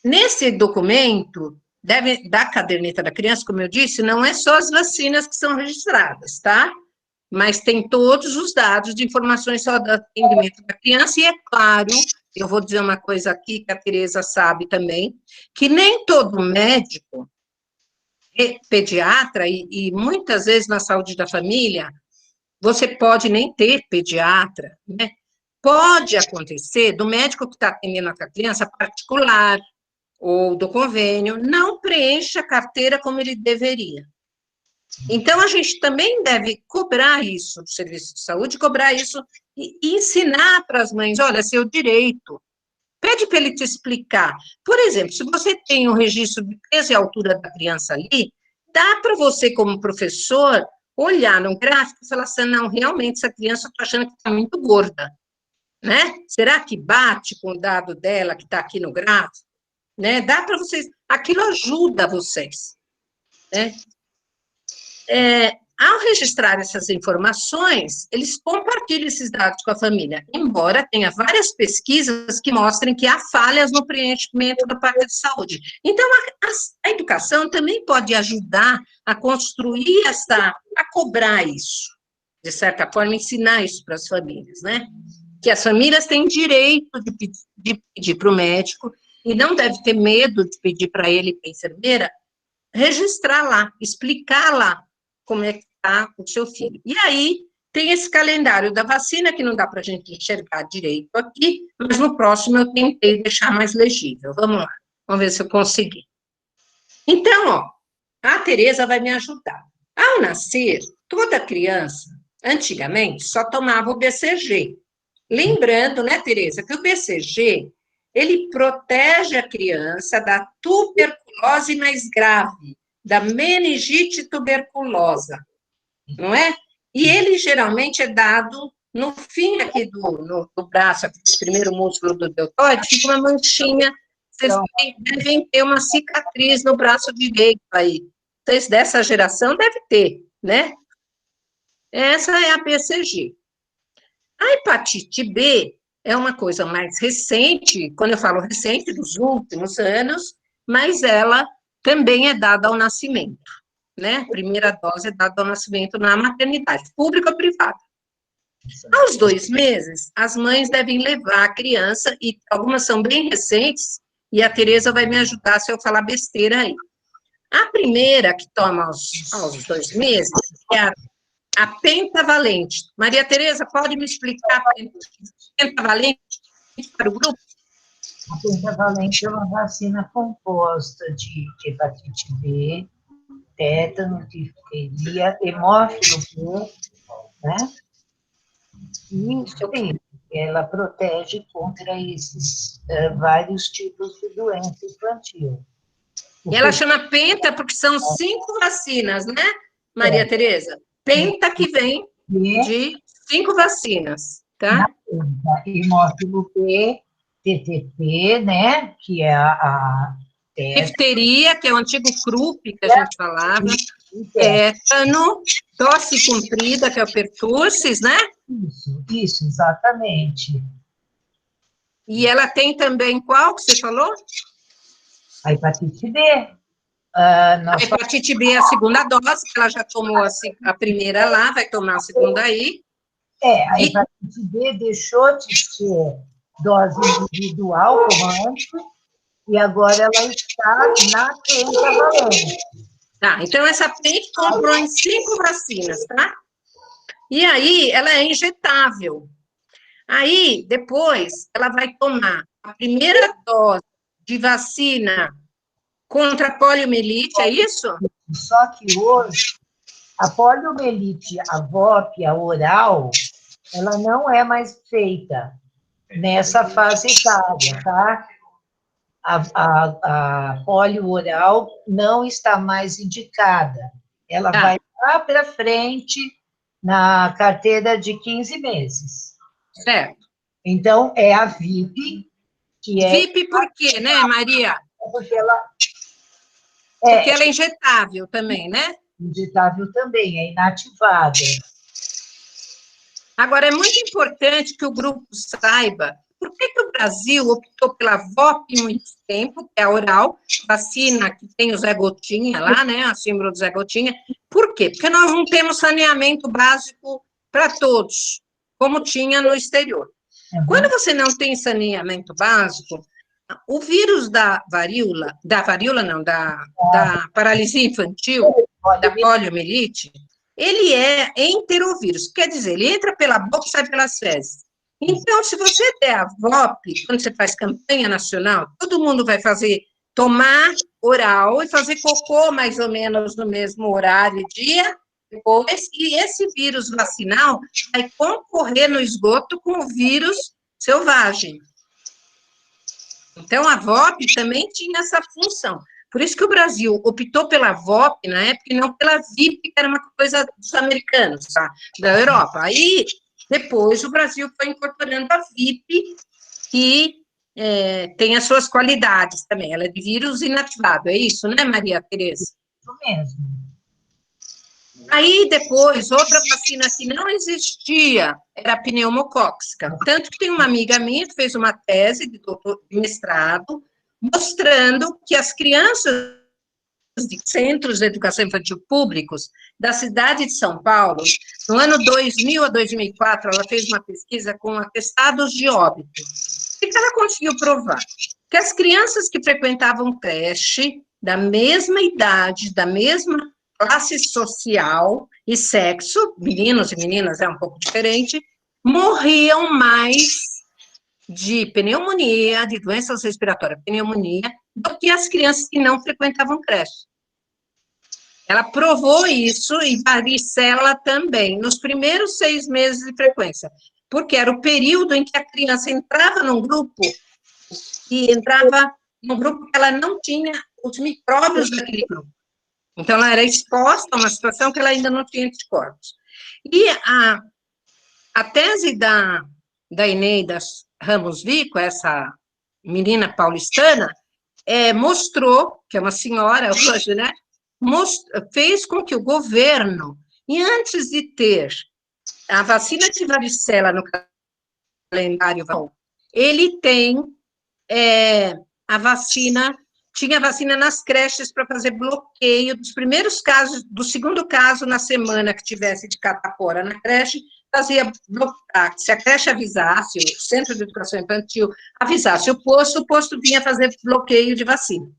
Speaker 3: Nesse documento, da caderneta da criança, como eu disse, não é só as vacinas que são registradas, tá? Mas tem todos os dados de informações sobre o atendimento da criança, e é claro, eu vou dizer uma coisa aqui que a Tereza sabe também, que nem todo médico, pediatra, e muitas vezes na saúde da família, você pode nem ter pediatra, né? Pode acontecer do médico que está atendendo a criança particular, ou do convênio, não preenche a carteira como ele deveria. Então, a gente também deve cobrar isso do serviço de saúde, cobrar isso e ensinar para as mães, olha, seu direito. Pede para ele te explicar. Por exemplo, se você tem um registro de peso e altura da criança ali, dá para você, como professor, olhar no gráfico e falar assim, não, realmente, essa criança, eu estou achando que está muito gorda, né? Será que bate com o dado dela que está aqui no gráfico? Né? Dá para vocês, aquilo ajuda vocês, né? Ao registrar essas informações, eles compartilham esses dados com a família, embora tenha várias pesquisas que mostrem que há falhas no preenchimento da parte de saúde. Então, a educação também pode ajudar a construir a cobrar isso, de certa forma, ensinar isso para as famílias, né? Que as famílias têm direito de pedir para o médico, e não deve ter medo de pedir para ele, para a enfermeira, registrar lá, explicar lá como é que está o seu filho. E aí, tem esse calendário da vacina, que não dá para a gente enxergar direito aqui, mas no próximo eu tentei deixar mais legível. Vamos lá, vamos ver se eu consegui. Então, ó, a Tereza vai me ajudar. Ao nascer, toda criança, antigamente, só tomava o BCG. Lembrando, né, Tereza, que o BCG, ele protege a criança da tuberculose mais grave, da meningite tuberculosa, não é? E ele geralmente é dado no fim aqui do braço, aqui, esse primeiro músculo do deltoide, fica uma manchinha, vocês devem ter uma cicatriz no braço direito aí. Vocês dessa geração devem ter, né? Essa é a BCG. A hepatite B é uma coisa mais recente, quando eu falo recente, dos últimos anos, mas ela também é dada ao nascimento, né? A primeira dose é dada ao nascimento na maternidade, pública ou privada. Aos 2 meses, as mães devem levar a criança, e algumas são bem recentes, e a Tereza vai me ajudar se eu falar besteira aí. A primeira que toma aos 2 meses é a pentavalente. Maria Tereza, pode me explicar a pentavalente para o grupo?
Speaker 4: A pentavalente é uma vacina composta de hepatite B, tétano, difteria, hemófilo B, né? E sim, ela protege contra esses vários tipos de doença infantil.
Speaker 3: E ela chama penta porque são 5 vacinas, né, Maria Tereza? Penta que vem de 5 vacinas, tá?
Speaker 4: Hemófilo B, TTP, né, que é a
Speaker 3: difteria, que é o antigo CRUP que a gente falava, tétano, tosse comprida, que é o pertussis, né?
Speaker 4: Isso, exatamente.
Speaker 3: E ela tem também qual que você falou?
Speaker 4: A hepatite B.
Speaker 3: A hepatite B é a segunda dose, que ela já tomou a primeira lá, vai tomar a segunda aí.
Speaker 4: A hepatite B deixou de ser dose individual, como antes, e agora ela está na pentavalente.
Speaker 3: Tá, então essa penta comprou em 5 vacinas, tá? E aí, ela é injetável. Aí, depois, ela vai tomar a primeira dose de vacina contra a poliomielite, é isso?
Speaker 4: Só que hoje, a poliomielite, a VOP, a oral, ela não é mais feita nessa fase etária, tá? A polio oral não está mais indicada. Ela vai lá para frente na carteira de 15 meses.
Speaker 3: Certo.
Speaker 4: Então, é a VIP, que é...
Speaker 3: VIP por quê, né, Maria?
Speaker 4: Porque ela...
Speaker 3: Porque ela é injetável também, né?
Speaker 4: Injetável também, é inativada.
Speaker 3: Agora, é muito importante que o grupo saiba por que o Brasil optou pela VOP muito tempo, que é a oral, vacina que tem o Zé Gotinha lá, né, a símbolo do Zé Gotinha. Por quê? Porque nós não temos saneamento básico para todos, como tinha no exterior. Quando você não tem saneamento básico, o vírus da paralisia infantil, da poliomielite, ele é enterovírus, quer dizer, ele entra pela boca e sai pelas fezes. Então, se você der a VOP, quando você faz campanha nacional, todo mundo vai tomar oral e fazer cocô mais ou menos no mesmo horário e dia, depois, e esse vírus vacinal vai concorrer no esgoto com o vírus selvagem. Então, a VOP também tinha essa função. Por isso que o Brasil optou pela VOP na época e não pela VIP, que era uma coisa dos americanos, tá? Da Europa. Aí, depois, o Brasil foi incorporando a VIP, que tem as suas qualidades também. Ela é de vírus inativado, é isso, né, Maria Tereza?
Speaker 4: Isso mesmo.
Speaker 3: Aí, depois, outra vacina que não existia era a pneumocócica. Tanto que tem uma amiga minha que fez uma tese de mestrado, mostrando que as crianças de centros de educação infantil públicos da cidade de São Paulo, no ano 2000 a 2004, ela fez uma pesquisa com atestados de óbito. O que ela conseguiu provar? Que as crianças que frequentavam creche, da mesma idade, da mesma classe social e sexo, meninos e meninas é um pouco diferente, morriam mais de pneumonia, de doenças respiratórias, pneumonia, do que as crianças que não frequentavam creche. Ela provou isso, e varicela também, nos primeiros 6 meses de frequência, porque era o período em que a criança entrava num grupo, e entrava num grupo que ela não tinha os micróbios daquele grupo. Então, ela era exposta a uma situação que ela ainda não tinha anticorpos. E a tese da Eneida Ramos Vico, essa menina paulistana, mostrou, que é uma senhora hoje, né, fez com que o governo, e antes de ter a vacina de varicela no calendário, ele tem a vacina, tinha vacina nas creches para fazer bloqueio dos primeiros casos, do segundo caso, na semana que tivesse de catapora na creche, fazia bloquear. Se a creche avisasse, o Centro de Educação Infantil avisasse o posto vinha fazer bloqueio de vacina.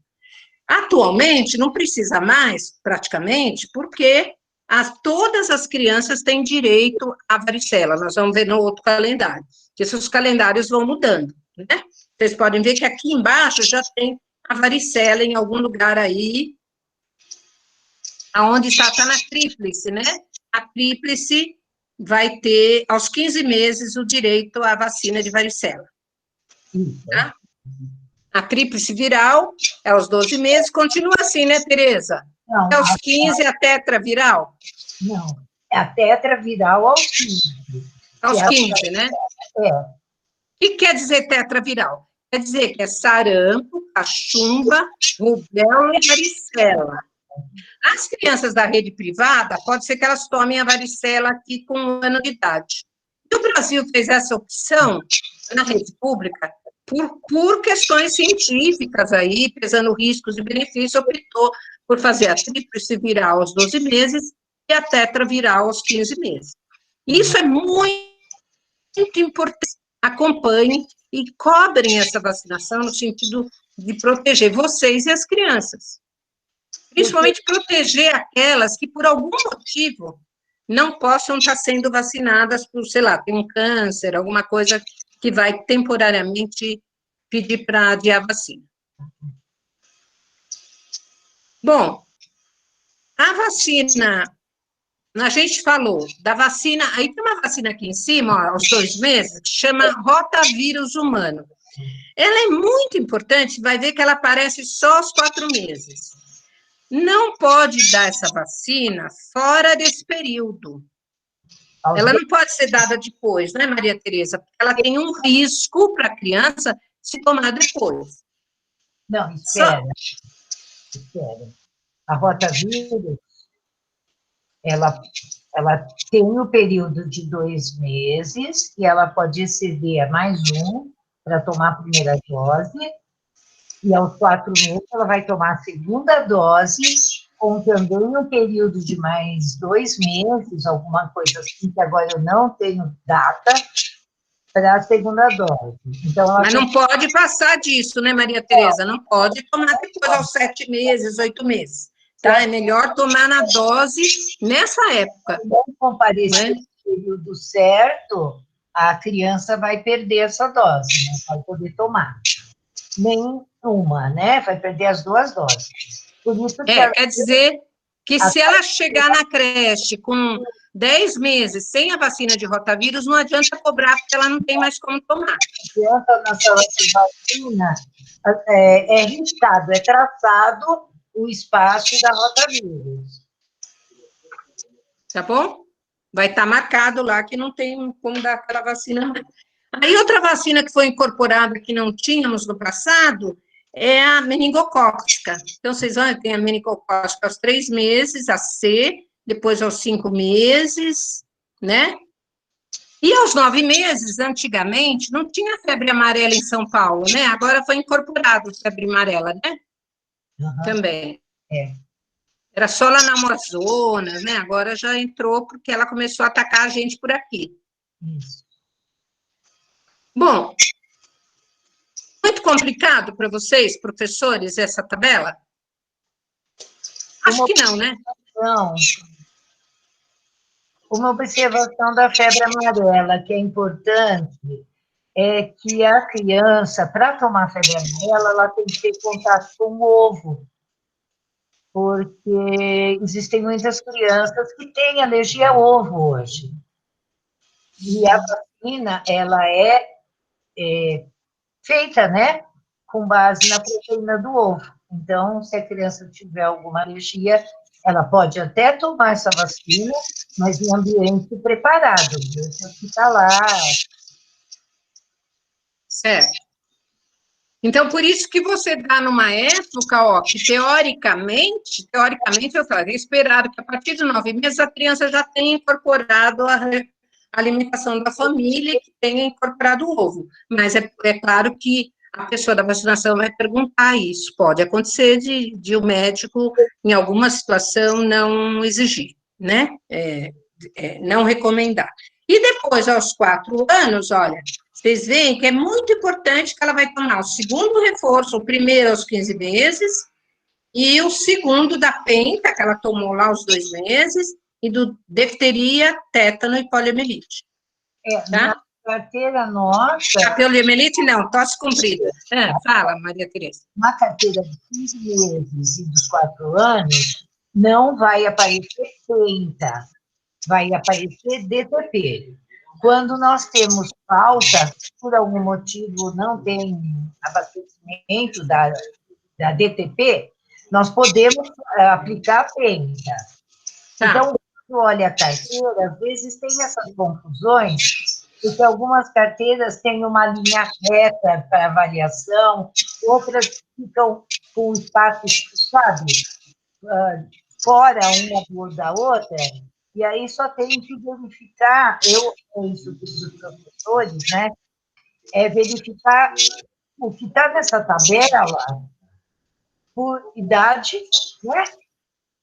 Speaker 3: Atualmente, não precisa mais, praticamente, porque todas as crianças têm direito à varicela. Nós vamos ver no outro calendário, que esses calendários vão mudando, né? Vocês podem ver que aqui embaixo já tem a varicela em algum lugar aí, aonde está na tríplice, né? A tríplice vai ter, aos 15 meses, o direito à vacina de varicela. Tá? A tríplice viral é aos 12 meses, continua assim, né, Tereza?
Speaker 4: Não,
Speaker 3: É aos 15, a tetraviral?
Speaker 4: Não, é a tetraviral aos 15.
Speaker 3: Aos 15, né?
Speaker 4: É.
Speaker 3: O que quer dizer tetraviral? Quer dizer que é sarampo, cachumba, rubéola e varicela. As crianças da rede privada, pode ser que elas tomem a varicela aqui com 1 ano de idade. E o Brasil fez essa opção na rede pública por questões científicas aí, pesando riscos e benefícios, optou por fazer a tríplice viral aos 12 meses e a tetraviral aos 15 meses. Isso é muito importante. Acompanhem e cobrem essa vacinação no sentido de proteger vocês e as crianças. Principalmente proteger aquelas que, por algum motivo, não possam estar sendo vacinadas por, sei lá, tem um câncer, alguma coisa que vai temporariamente pedir para adiar a vacina. Bom, a vacina, a gente falou da vacina, aí tem uma vacina aqui em cima, ó, aos 2 meses, que chama rotavírus humano. Ela é muito importante, vai ver que ela aparece só aos 4 meses. Não pode dar essa vacina fora desse período. Ela não pode ser dada depois, né, Maria Tereza? Porque ela tem um risco para a criança se tomar depois.
Speaker 4: Não, espera. A rotavírus, ela tem o período de 2 meses, e ela pode exceder a mais 1 para tomar a primeira dose, e aos 4 meses ela vai tomar a segunda dose, com também um período de mais 2 meses, alguma coisa assim, que agora eu não tenho data, para a segunda dose. Então,
Speaker 3: mas não pode passar disso, né, Maria Tereza? Não pode tomar depois aos 7 meses, 8 meses. Tá? É melhor tomar na dose nessa época.
Speaker 4: Se não comparecer no período certo, a criança vai perder essa dose, não vai poder tomar. Nenhuma, né? Vai perder as 2 doses. Por isso que
Speaker 3: quer dizer que se ela chegar na creche com 10 meses sem a vacina de rotavírus, não adianta cobrar, porque ela não tem mais como tomar.
Speaker 4: Não adianta na sala de vacina, é riscado, é traçado o espaço da rotavírus.
Speaker 3: Tá bom? Vai estar marcado lá que não tem como dar aquela vacina. Aí outra vacina que foi incorporada que não tínhamos no passado é a meningocócica. Então, vocês vão ter a meningocócica aos 3 meses, a C, depois aos 5 meses, né? E aos 9 meses, antigamente, não tinha febre amarela em São Paulo, né? Agora foi incorporado febre amarela, né?
Speaker 4: Uhum.
Speaker 3: Também.
Speaker 4: É.
Speaker 3: Era só lá na Amazonas, né? Agora já entrou porque ela começou a atacar a gente por aqui.
Speaker 4: Isso.
Speaker 3: Bom, muito complicado para vocês, professores, essa tabela? Acho que não, né?
Speaker 4: Não. Uma observação da febre amarela, que é importante, é que a criança, para tomar febre amarela, ela tem que ter contato com o ovo, porque existem muitas crianças que têm alergia ao ovo hoje. E a vacina, ela é feita, né, com base na proteína do ovo. Então, se a criança tiver alguma alergia, ela pode até tomar essa vacina, mas em ambiente preparado, deixa ficar lá.
Speaker 3: Certo. Então, por isso que você dá numa época, ó, que teoricamente, eu falei, esperado que a partir de 9 meses a criança já tenha incorporado a alimentação da família e que tenha incorporado o ovo. Mas é claro que a pessoa da vacinação vai perguntar isso. Pode acontecer de o médico, em alguma situação, não exigir, né? Não recomendar. E depois, aos 4 anos, olha, vocês veem que é muito importante que ela vai tomar o segundo reforço, o primeiro aos 15 meses, e o segundo da penta, que ela tomou lá aos 2 meses, e do difteria, tétano e poliomielite. Tá?
Speaker 4: Na carteira nossa...
Speaker 3: A poliomielite não, tosse comprida. Fala, Maria Tereza.
Speaker 4: Na carteira de 15 meses e dos 4 anos, não vai aparecer penta, vai aparecer DTP. Quando nós temos falta, por algum motivo não tem abastecimento da DTP, nós podemos aplicar penta.
Speaker 3: Tá.
Speaker 4: Então, quando olha a carteira, às vezes tem essas confusões, porque algumas carteiras têm uma linha reta para avaliação, outras ficam com espaços, sabe, fora uma da outra, e aí só tem que verificar, isso dos professores, né, é verificar o que está nessa tabela por idade, né,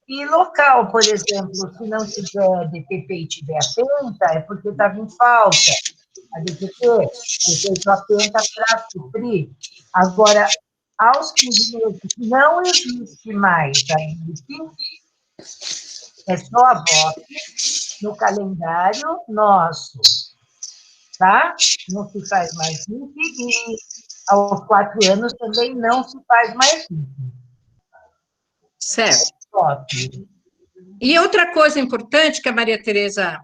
Speaker 4: e local, por exemplo, se não tiver DTP e tiver a penta, é porque estava em falta. A DTP, você a penta para suprir. Agora, aos 15 meses, não existe mais a gripe, é só a VOP no calendário nosso, tá? Não se faz mais gripe e aos 4 anos também não se faz mais gripe.
Speaker 3: Certo.
Speaker 4: VOP.
Speaker 3: E outra coisa importante que a Maria Tereza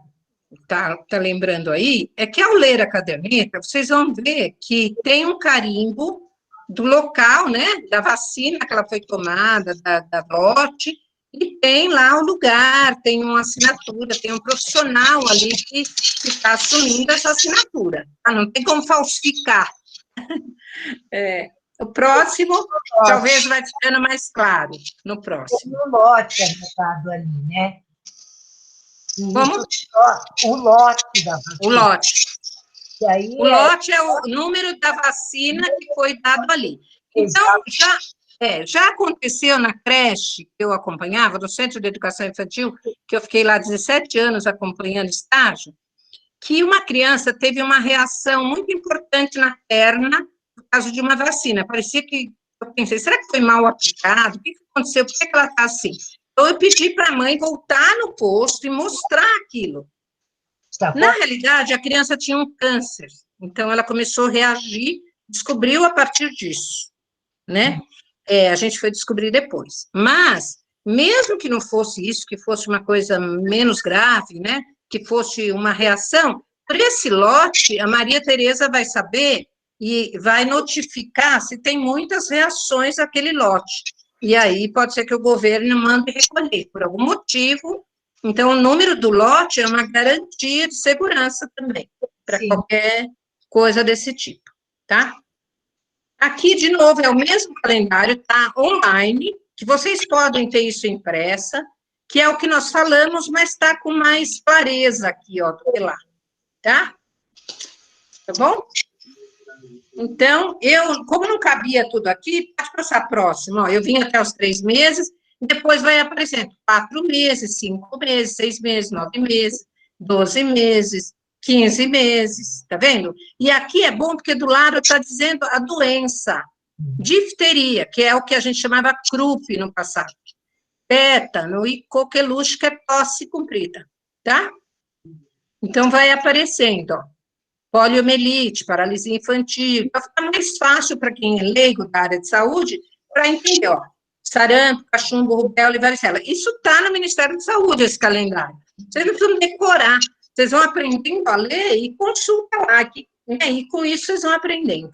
Speaker 3: está lembrando aí, é que ao ler a caderneta, vocês vão ver que tem um carimbo do local, né, da vacina que ela foi tomada, da lote, e tem lá o lugar, tem uma assinatura, tem um profissional ali que está assumindo essa assinatura. Não tem como falsificar. O próximo, talvez vai ficando mais claro, no próximo.
Speaker 4: Tem um lote anotado ali, né?
Speaker 3: Como?
Speaker 4: O lote da vacina.
Speaker 3: O lote.
Speaker 4: E aí
Speaker 3: o lote é o número da vacina que foi dado ali. Então, já aconteceu na creche que eu acompanhava, no Centro de Educação Infantil, que eu fiquei lá 17 anos acompanhando estágio, que uma criança teve uma reação muito importante na perna por causa de uma vacina. Parecia que, eu pensei, será que foi mal aplicado? O que aconteceu? Por que ela está assim? Então, eu pedi para a mãe voltar no posto e mostrar aquilo. Na realidade, a criança tinha um câncer, então ela começou a reagir, descobriu a partir disso, né? A gente foi descobrir depois. Mas, mesmo que não fosse isso, que fosse uma coisa menos grave, né? Que fosse uma reação, por esse lote, a Maria Tereza vai saber e vai notificar se tem muitas reações àquele lote. E aí pode ser que o governo mande recolher, por algum motivo. Então, o número do lote é uma garantia de segurança também, para qualquer coisa desse tipo, tá? Aqui, de novo, é o mesmo calendário, tá online, que vocês podem ter isso impressa, que é o que nós falamos, mas está com mais clareza aqui, ó, do que lá, tá? Tá bom? Então, como não cabia tudo aqui, pode passar próximo, ó, eu vim até os 3 meses, e depois vai aparecendo 4 meses, 5 meses, 6 meses, 9 meses, 12 meses, 15 meses, tá vendo? E aqui é bom porque do lado está dizendo a doença, difteria, que é o que a gente chamava croup no passado, tétano e coqueluche, que é tosse comprida, tá? Então, vai aparecendo, ó, poliomielite, paralisia infantil, para ficar mais fácil para quem é leigo da área de saúde, para entender, ó, sarampo, cachumbo, rubéola e varicela. Isso está no Ministério da Saúde, esse calendário. Vocês não precisam decorar, vocês vão aprendendo a ler e consulta lá, e com isso vocês vão aprendendo.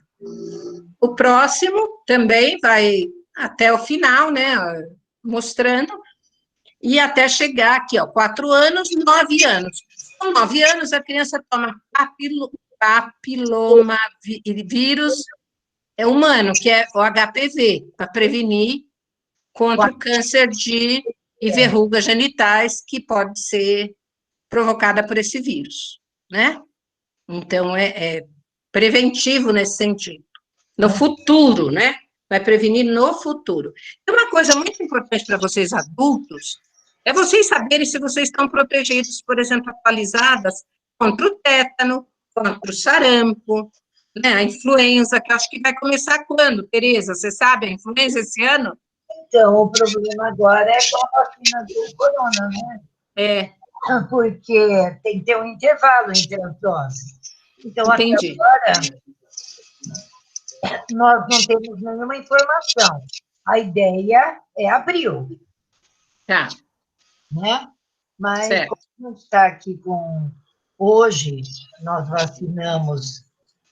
Speaker 3: O próximo também vai até o final, né, mostrando, e até chegar aqui, ó, 4 anos, 9 anos. Com 9 anos, a criança toma papilomavírus humano, que é o HPV, para prevenir contra o câncer e verrugas genitais, que pode ser provocada por esse vírus, né? Então, é preventivo nesse sentido. No futuro, né? Vai prevenir no futuro. E uma coisa muito importante para vocês adultos é vocês saberem se vocês estão protegidos, por exemplo, atualizadas contra o tétano, contra o sarampo, né? A influenza, que acho que vai começar quando, Tereza? Você sabe a influenza esse ano?
Speaker 4: Então, o problema agora é com a vacina do corona, né?
Speaker 3: É.
Speaker 4: Porque tem que ter um intervalo entre as doses. Então,
Speaker 3: Entendi.
Speaker 4: até agora, nós não temos nenhuma informação. A ideia é abril.
Speaker 3: Tá.
Speaker 4: Né? Mas,
Speaker 3: certo.
Speaker 4: como a gente está aqui com... Hoje, nós vacinamos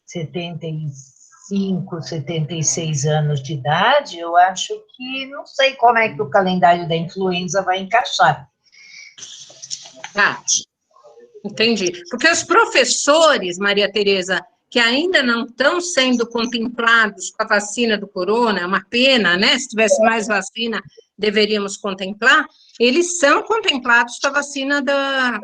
Speaker 4: 75, 76 anos de idade, eu acho que não sei como é que o calendário da influenza vai encaixar.
Speaker 3: Ah, entendi. Porque os professores, Maria Tereza, que ainda não estão sendo contemplados com a vacina do corona, é uma pena, né? Se tivesse mais vacina, deveríamos contemplar, eles são contemplados com a vacina da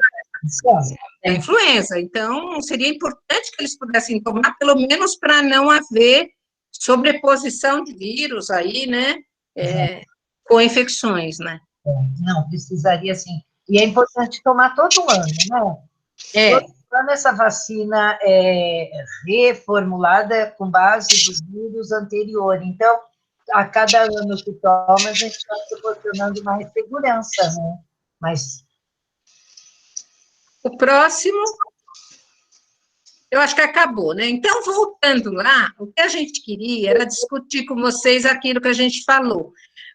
Speaker 3: influenza. Então, seria importante que eles pudessem tomar, pelo menos para não haver sobreposição de vírus aí, né? Com infecções, né?
Speaker 4: Não, precisaria sim. E é importante tomar todo ano, né? Todo ano essa vacina é reformulada com base do vírus anterior. Então, a cada ano que toma, a gente está proporcionando mais segurança, né? Mas...
Speaker 3: O próximo, eu acho que acabou, né? Então, voltando lá, o que a gente queria era discutir com vocês aquilo que a gente falou.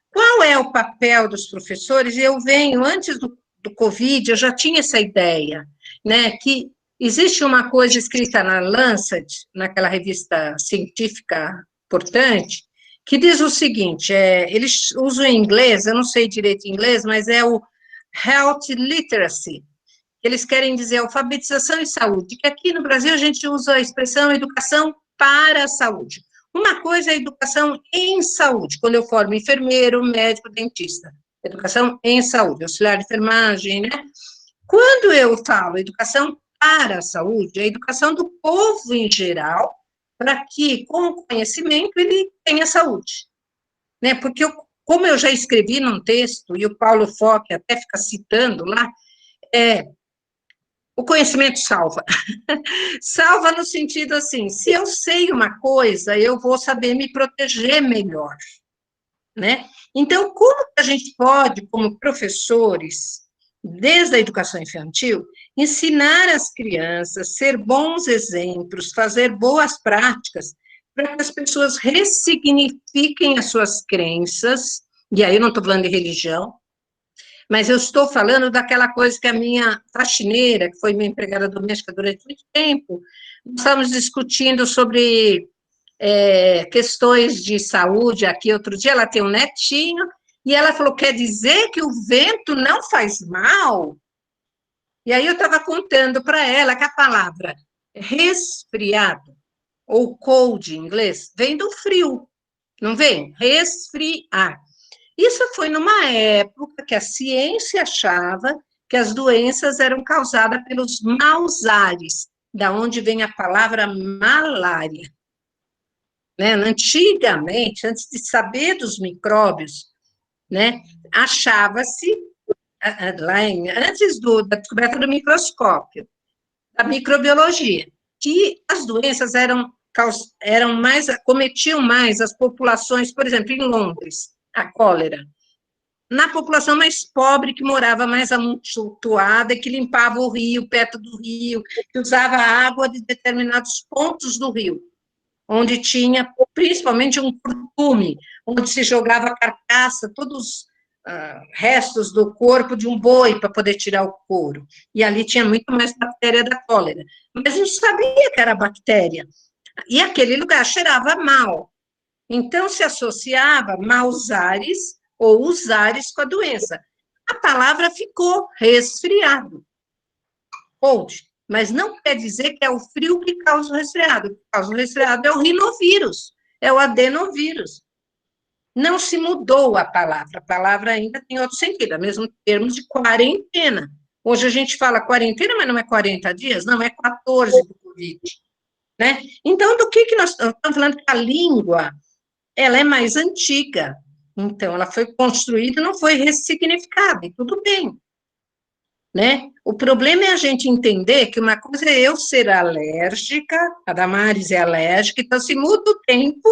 Speaker 3: Qual é o papel dos professores? Eu venho, antes do Covid, eu já tinha essa ideia, né? Que existe uma coisa escrita na Lancet, naquela revista científica importante, que diz o seguinte, eles usam em inglês, eu não sei direito inglês, mas é o Health Literacy. Eles querem dizer alfabetização e saúde, que aqui no Brasil a gente usa a expressão educação para a saúde. Uma coisa é educação em saúde, quando eu formo enfermeiro, médico, dentista. Educação em saúde, auxiliar de enfermagem, né? Quando eu falo educação para a saúde, é a educação do povo em geral, para que, com o conhecimento, ele tenha saúde. Né? Porque, como eu já escrevi num texto, e o Paulo Fock até fica citando lá, o conhecimento salva. Salva no sentido assim, se eu sei uma coisa, eu vou saber me proteger melhor, né? Então, como a gente pode, como professores, desde a educação infantil, ensinar as crianças, ser bons exemplos, fazer boas práticas, para que as pessoas ressignifiquem as suas crenças, e aí eu não estou falando de religião, mas eu estou falando daquela coisa que a minha faxineira, que foi minha empregada doméstica durante muito tempo, nós estávamos discutindo sobre questões de saúde aqui outro dia, ela tem um netinho, e ela falou, quer dizer que o vento não faz mal? E aí eu estava contando para ela que a palavra resfriado, ou cold em inglês, vem do frio, não vem? Resfriar. Isso foi numa época que a ciência achava que as doenças eram causadas pelos maus ares, da onde vem a palavra malária. Né? Antigamente, antes de saber dos micróbios, né, achava-se, antes da descoberta do microscópio, da microbiologia, que as doenças cometiam mais as populações, por exemplo, em Londres, a cólera, na população mais pobre, que morava mais amontoada, que limpava o rio, perto do rio, que usava água de determinados pontos do rio, onde tinha, principalmente, um curtume, onde se jogava a carcaça, todos os restos do corpo de um boi para poder tirar o couro. E ali tinha muito mais bactéria da cólera. Mas não sabia que era bactéria. E aquele lugar cheirava mal. Então, se associava maus ares ou os ares com a doença. A palavra ficou resfriado. Cold. Mas não quer dizer que é o frio que causa o resfriado. O que causa o resfriado é o rinovírus, é o adenovírus. Não se mudou a palavra ainda tem outro sentido, é mesmo termo de quarentena. Hoje a gente fala quarentena, mas não é 40 dias, não, é 14 do Covid. Né? Então, do que nós estamos falando? Que a língua, ela é mais antiga, então ela foi construída, não foi ressignificada, e tudo bem. Né? O problema é a gente entender que uma coisa é eu ser alérgica, a Damares é alérgica, então se muda o tempo,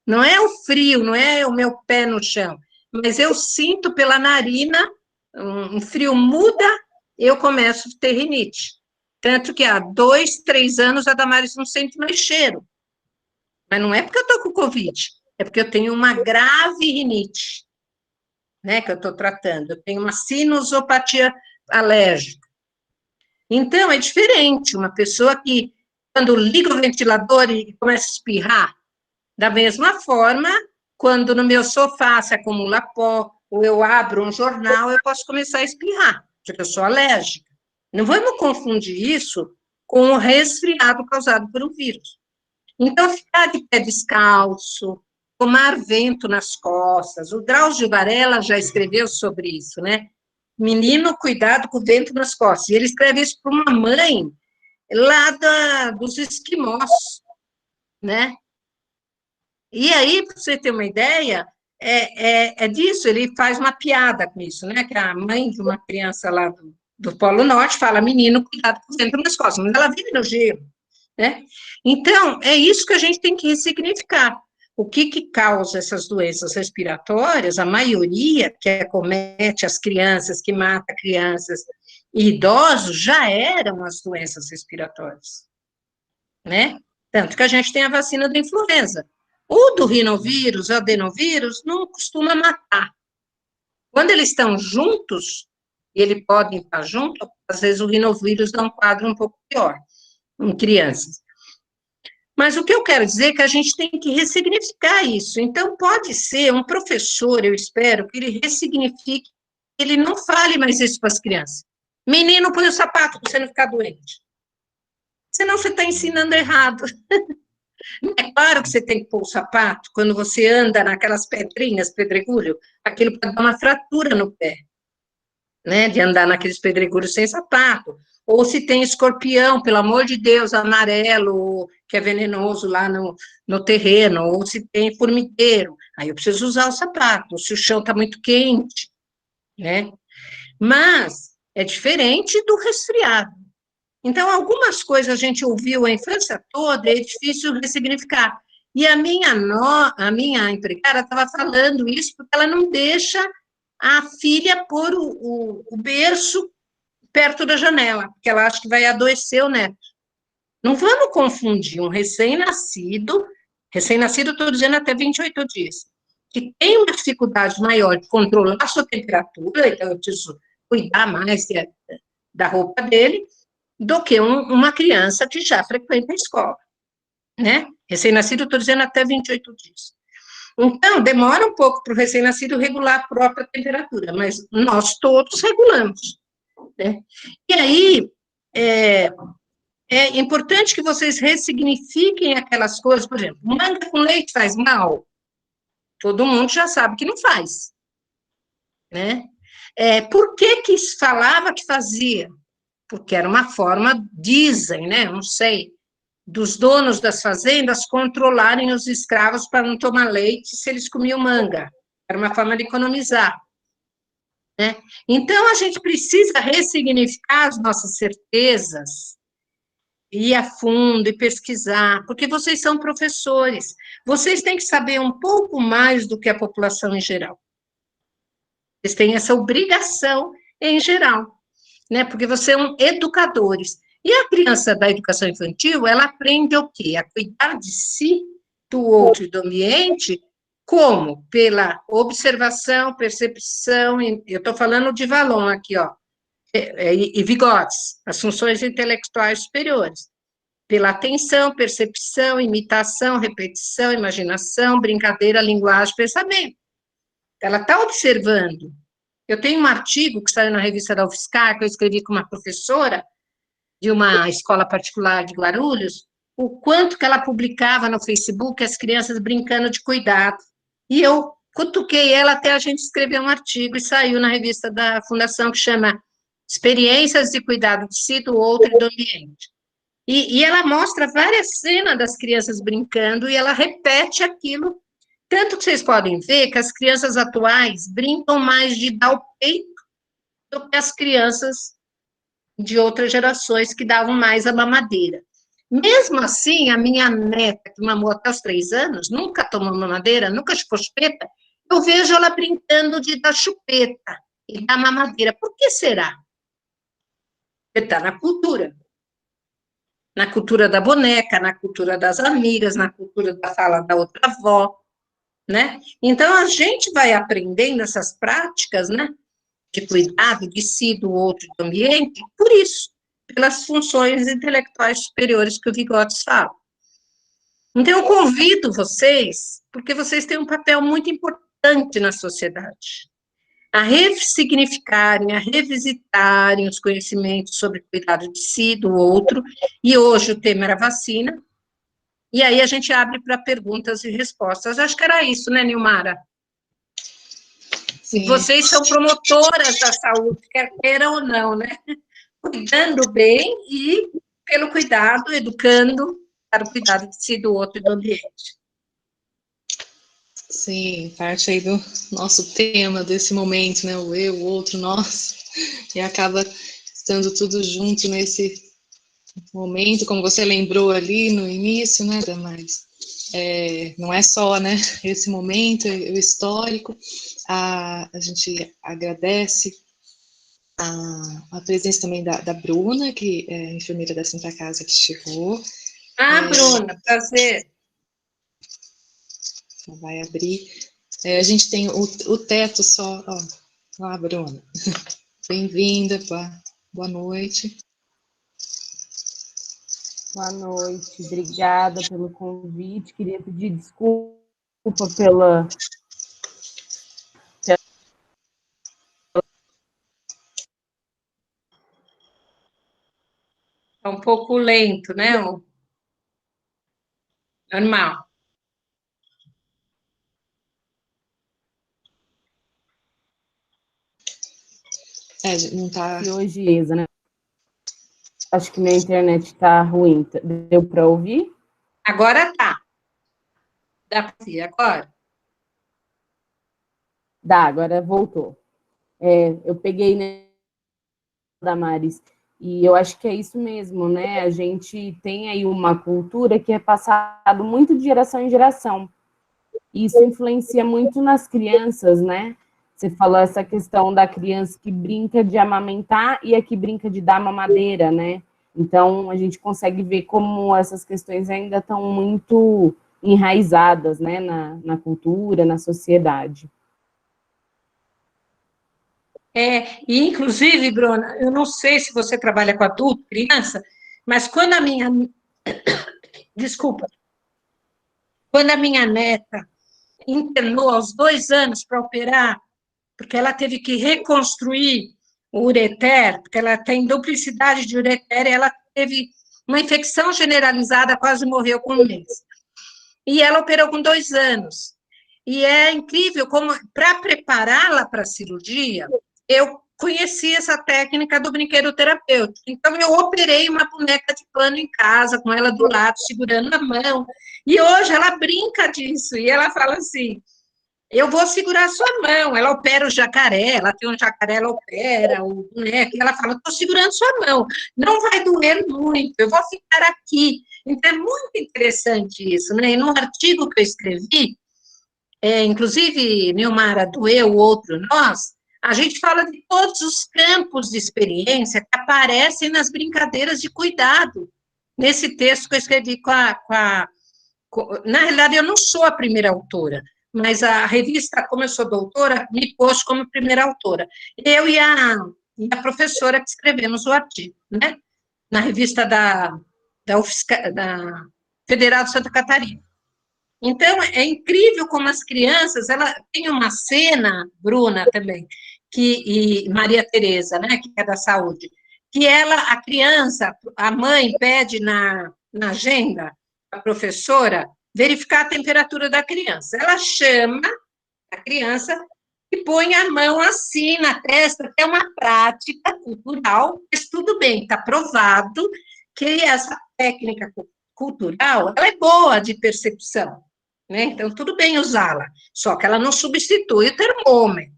Speaker 3: não é o frio, não é o meu pé no chão, mas eu sinto pela narina, um frio muda, eu começo a ter rinite. Tanto que há 2, 3 anos a Damares não sente mais cheiro. Mas não é porque eu estou com Covid, é porque eu tenho uma grave rinite, né, que eu estou tratando. Eu tenho uma sinusopatia alérgica. Então, é diferente. Uma pessoa que, quando liga o ventilador e começa a espirrar, da mesma forma, quando no meu sofá se acumula pó, ou eu abro um jornal, eu posso começar a espirrar, porque eu sou alérgica. Não vamos confundir isso com o resfriado causado por um vírus. Então, ficar de pé descalço, tomar vento nas costas, o Drauzio Varela já escreveu sobre isso, né? Menino, cuidado com o vento nas costas. E ele escreve isso para uma mãe lá dos esquimós, né? E aí, para você ter uma ideia, é disso, ele faz uma piada com isso, né? Que a mãe de uma criança lá do Polo Norte fala, menino, cuidado com o vento nas costas, mas ela vive no gelo, né? Então, é isso que a gente tem que ressignificar. O que causa essas doenças respiratórias, a maioria que acomete as crianças, que mata crianças e idosos, já eram as doenças respiratórias, né? Tanto que a gente tem a vacina da influenza. O do rinovírus, o adenovírus, não costuma matar. Quando eles estão juntos, e eles podem estar juntos, às vezes o rinovírus dá um quadro um pouco pior em crianças. Mas o que eu quero dizer é que a gente tem que ressignificar isso. Então, pode ser um professor, eu espero, que ele ressignifique, ele não fale mais isso para as crianças. Menino, põe o sapato para você não ficar doente. Senão você está ensinando errado. É claro que você tem que pôr o sapato quando você anda naquelas pedrinhas, pedregulho, aquilo pode dar uma fratura no pé, né, de andar naqueles pedregulhos sem sapato. Ou se tem escorpião, pelo amor de Deus, amarelo, que é venenoso lá no terreno, ou se tem formigueiro, aí eu preciso usar o sapato, se o chão está muito quente, né? Mas é diferente do resfriado. Então, algumas coisas a gente ouviu a infância toda, é difícil ressignificar. E a minha empregada estava falando isso porque ela não deixa a filha pôr o berço perto da janela, porque ela acha que vai adoecer o neto. Não vamos confundir um recém-nascido estou dizendo até 28 dias, que tem uma dificuldade maior de controlar a sua temperatura, então eu preciso cuidar mais da roupa dele, do que uma criança que já frequenta a escola, né? Recém-nascido, estou dizendo até 28 dias. Então, demora um pouco para o recém-nascido regular a própria temperatura, mas nós todos regulamos, né? E aí, é importante que vocês ressignifiquem aquelas coisas, por exemplo, manga com leite faz mal? Todo mundo já sabe que não faz, né? Por que que falava que fazia? Porque era uma forma, dizem, né? Não sei, dos donos das fazendas controlarem os escravos para não tomar leite se eles comiam manga. Era uma forma de economizar, né? Então, a gente precisa ressignificar as nossas certezas, ir a fundo e pesquisar, porque vocês são professores, vocês têm que saber um pouco mais do que a população em geral. Vocês têm essa obrigação em geral, né? Porque vocês são educadores. E a criança da educação infantil, ela aprende o quê? A cuidar de si, do outro e do ambiente, como? Pela observação, percepção, eu estou falando de Vallon aqui, ó, e Vygotsky, as funções intelectuais superiores. Pela atenção, percepção, imitação, repetição, imaginação, brincadeira, linguagem, pensamento. Ela está observando. Eu tenho um artigo que saiu na revista da UFSCar, que eu escrevi com uma professora de uma escola particular de Guarulhos, o quanto que ela publicava no Facebook as crianças brincando de cuidado. E eu cutuquei ela até a gente escrever um artigo, e saiu na revista da Fundação, que chama Experiências de Cuidado de Si, do Outro e do Ambiente. E ela mostra várias cenas das crianças brincando, e ela repete aquilo. Tanto que vocês podem ver que as crianças atuais brincam mais de dar o peito do que as crianças de outras gerações que davam mais a mamadeira. Mesmo assim, a minha neta, que mamou até os 3 anos, nunca tomou mamadeira, nunca chupou chupeta, eu vejo ela brincando de dar chupeta e dar mamadeira. Por que será? Porque está na cultura. Na cultura da boneca, na cultura das amigas, na cultura da fala da outra avó, né? Então, a gente vai aprendendo essas práticas, né, de cuidado de si, do outro, do ambiente, por isso, pelas funções intelectuais superiores que o Vygotsky fala. Então, eu convido vocês, porque vocês têm um papel muito importante na sociedade, a ressignificarem, a revisitarem os conhecimentos sobre cuidado de si, do outro, e hoje o tema era vacina, e aí a gente abre para perguntas e respostas. Acho que era isso, né, Nilmara? Sim. Vocês são promotoras da saúde, quer queiram ou não, né? Cuidando bem e pelo cuidado, educando para o cuidado de si, do outro e do ambiente.
Speaker 1: Sim, parte aí do nosso tema desse momento, né? O eu, o outro, nós, e acaba estando tudo junto nesse momento, como você lembrou ali no início, né, Damares? Não é só, né, esse momento, o histórico, a gente agradece a presença também da Bruna, que é enfermeira da Santa Casa, que chegou.
Speaker 3: Bruna, prazer.
Speaker 1: Vai abrir. A gente tem o teto só, ó. Olá, Bruna. Bem-vinda, boa noite.
Speaker 5: Boa noite, obrigada pelo convite. Queria pedir desculpa pela...
Speaker 3: É um pouco lento, né? Normal.
Speaker 1: Não tá...
Speaker 5: E hoje, né? Acho que minha internet está ruim. Deu para ouvir?
Speaker 3: Agora tá. Dá para ouvir agora?
Speaker 5: Dá, agora voltou. Eu peguei, né, Damares, e eu acho que é isso mesmo, né? A gente tem aí uma cultura que é passado muito de geração em geração. E isso influencia muito nas crianças, né? Você falou essa questão da criança que brinca de amamentar e a que brinca de dar mamadeira, né? Então, a gente consegue ver como essas questões ainda estão muito enraizadas, né, na cultura, na sociedade.
Speaker 3: E inclusive, Bruna, eu não sei se você trabalha com adulto, criança, mas quando a minha... Desculpa. Quando a minha neta internou aos 2 anos para operar, porque ela teve que reconstruir o ureter, porque ela tem duplicidade de ureter, e ela teve uma infecção generalizada, quase morreu com 1 mês. E ela operou com 2 anos. E é incrível como, para prepará-la para a cirurgia, eu conheci essa técnica do brinquedo terapêutico. Então, eu operei uma boneca de pano em casa, com ela do lado, segurando a mão. E hoje ela brinca disso, e ela fala assim, eu vou segurar a sua mão. Ela opera o jacaré, ela tem um jacaré, ela opera o boneco, e ela fala, estou segurando sua mão, não vai doer muito, eu vou ficar aqui. Então, é muito interessante isso, né? E no artigo que eu escrevi, inclusive, Nilmara, do eu, o outro, nós, a gente fala de todos os campos de experiência que aparecem nas brincadeiras de cuidado. Nesse texto que eu escrevi na realidade, eu não sou a primeira autora, mas a revista, como eu sou doutora, me pôs como primeira autora. Eu e a professora que escrevemos o artigo, né? Na revista da Federal de Santa Catarina. Então, é incrível como as crianças, ela tem uma cena, Bruna também, e Maria Tereza, né, que é da saúde, que a criança, a mãe pede na agenda, a professora, verificar a temperatura da criança. Ela chama a criança e põe a mão assim na testa, que é uma prática cultural, mas tudo bem, está provado que essa técnica cultural, ela é boa de percepção, né? Então, tudo bem usá-la, só que ela não substitui o termômetro.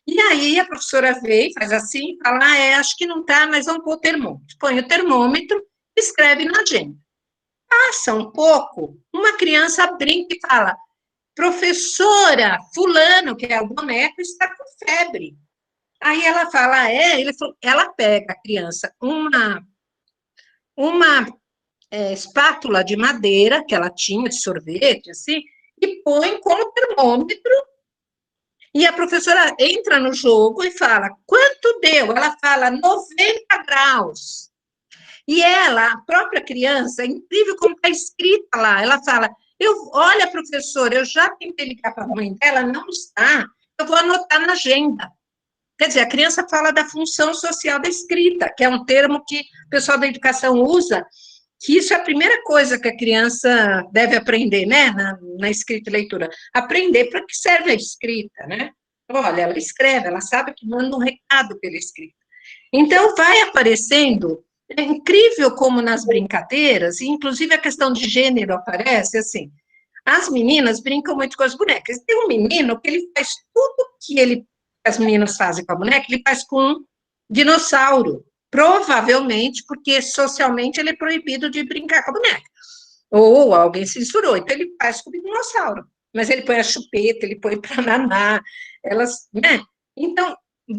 Speaker 3: E aí, a professora vem, faz assim, fala, acho que não está, mas vamos pôr o termômetro. Põe o termômetro, escreve na agenda. Passa um pouco, uma criança brinca e fala, professora, fulano, que é o boneco, está com febre. Aí ela fala, ela pega a criança uma espátula de madeira, que ela tinha, de sorvete, assim, e põe como termômetro, e a professora entra no jogo e fala, quanto deu? Ela fala, 90 graus. E ela, a própria criança, é incrível como está escrita lá, ela fala, olha, professora, eu já tentei ligar para a mãe dela, não está, eu vou anotar na agenda. Quer dizer, a criança fala da função social da escrita, que é um termo que o pessoal da educação usa, que isso é a primeira coisa que a criança deve aprender, né, na escrita e leitura. Aprender para que serve a escrita, né? Olha, ela escreve, ela sabe que manda um recado pela escrita. Então, vai aparecendo, é incrível como nas brincadeiras, e inclusive a questão de gênero aparece, assim, as meninas brincam muito com as bonecas. Tem um menino que ele faz tudo que as meninas fazem com a boneca, ele faz com um dinossauro. Provavelmente porque socialmente ele é proibido de brincar com a boneca. Ou alguém censurou, então ele faz com o dinossauro. Mas ele põe a chupeta, ele põe para naná, né? Então,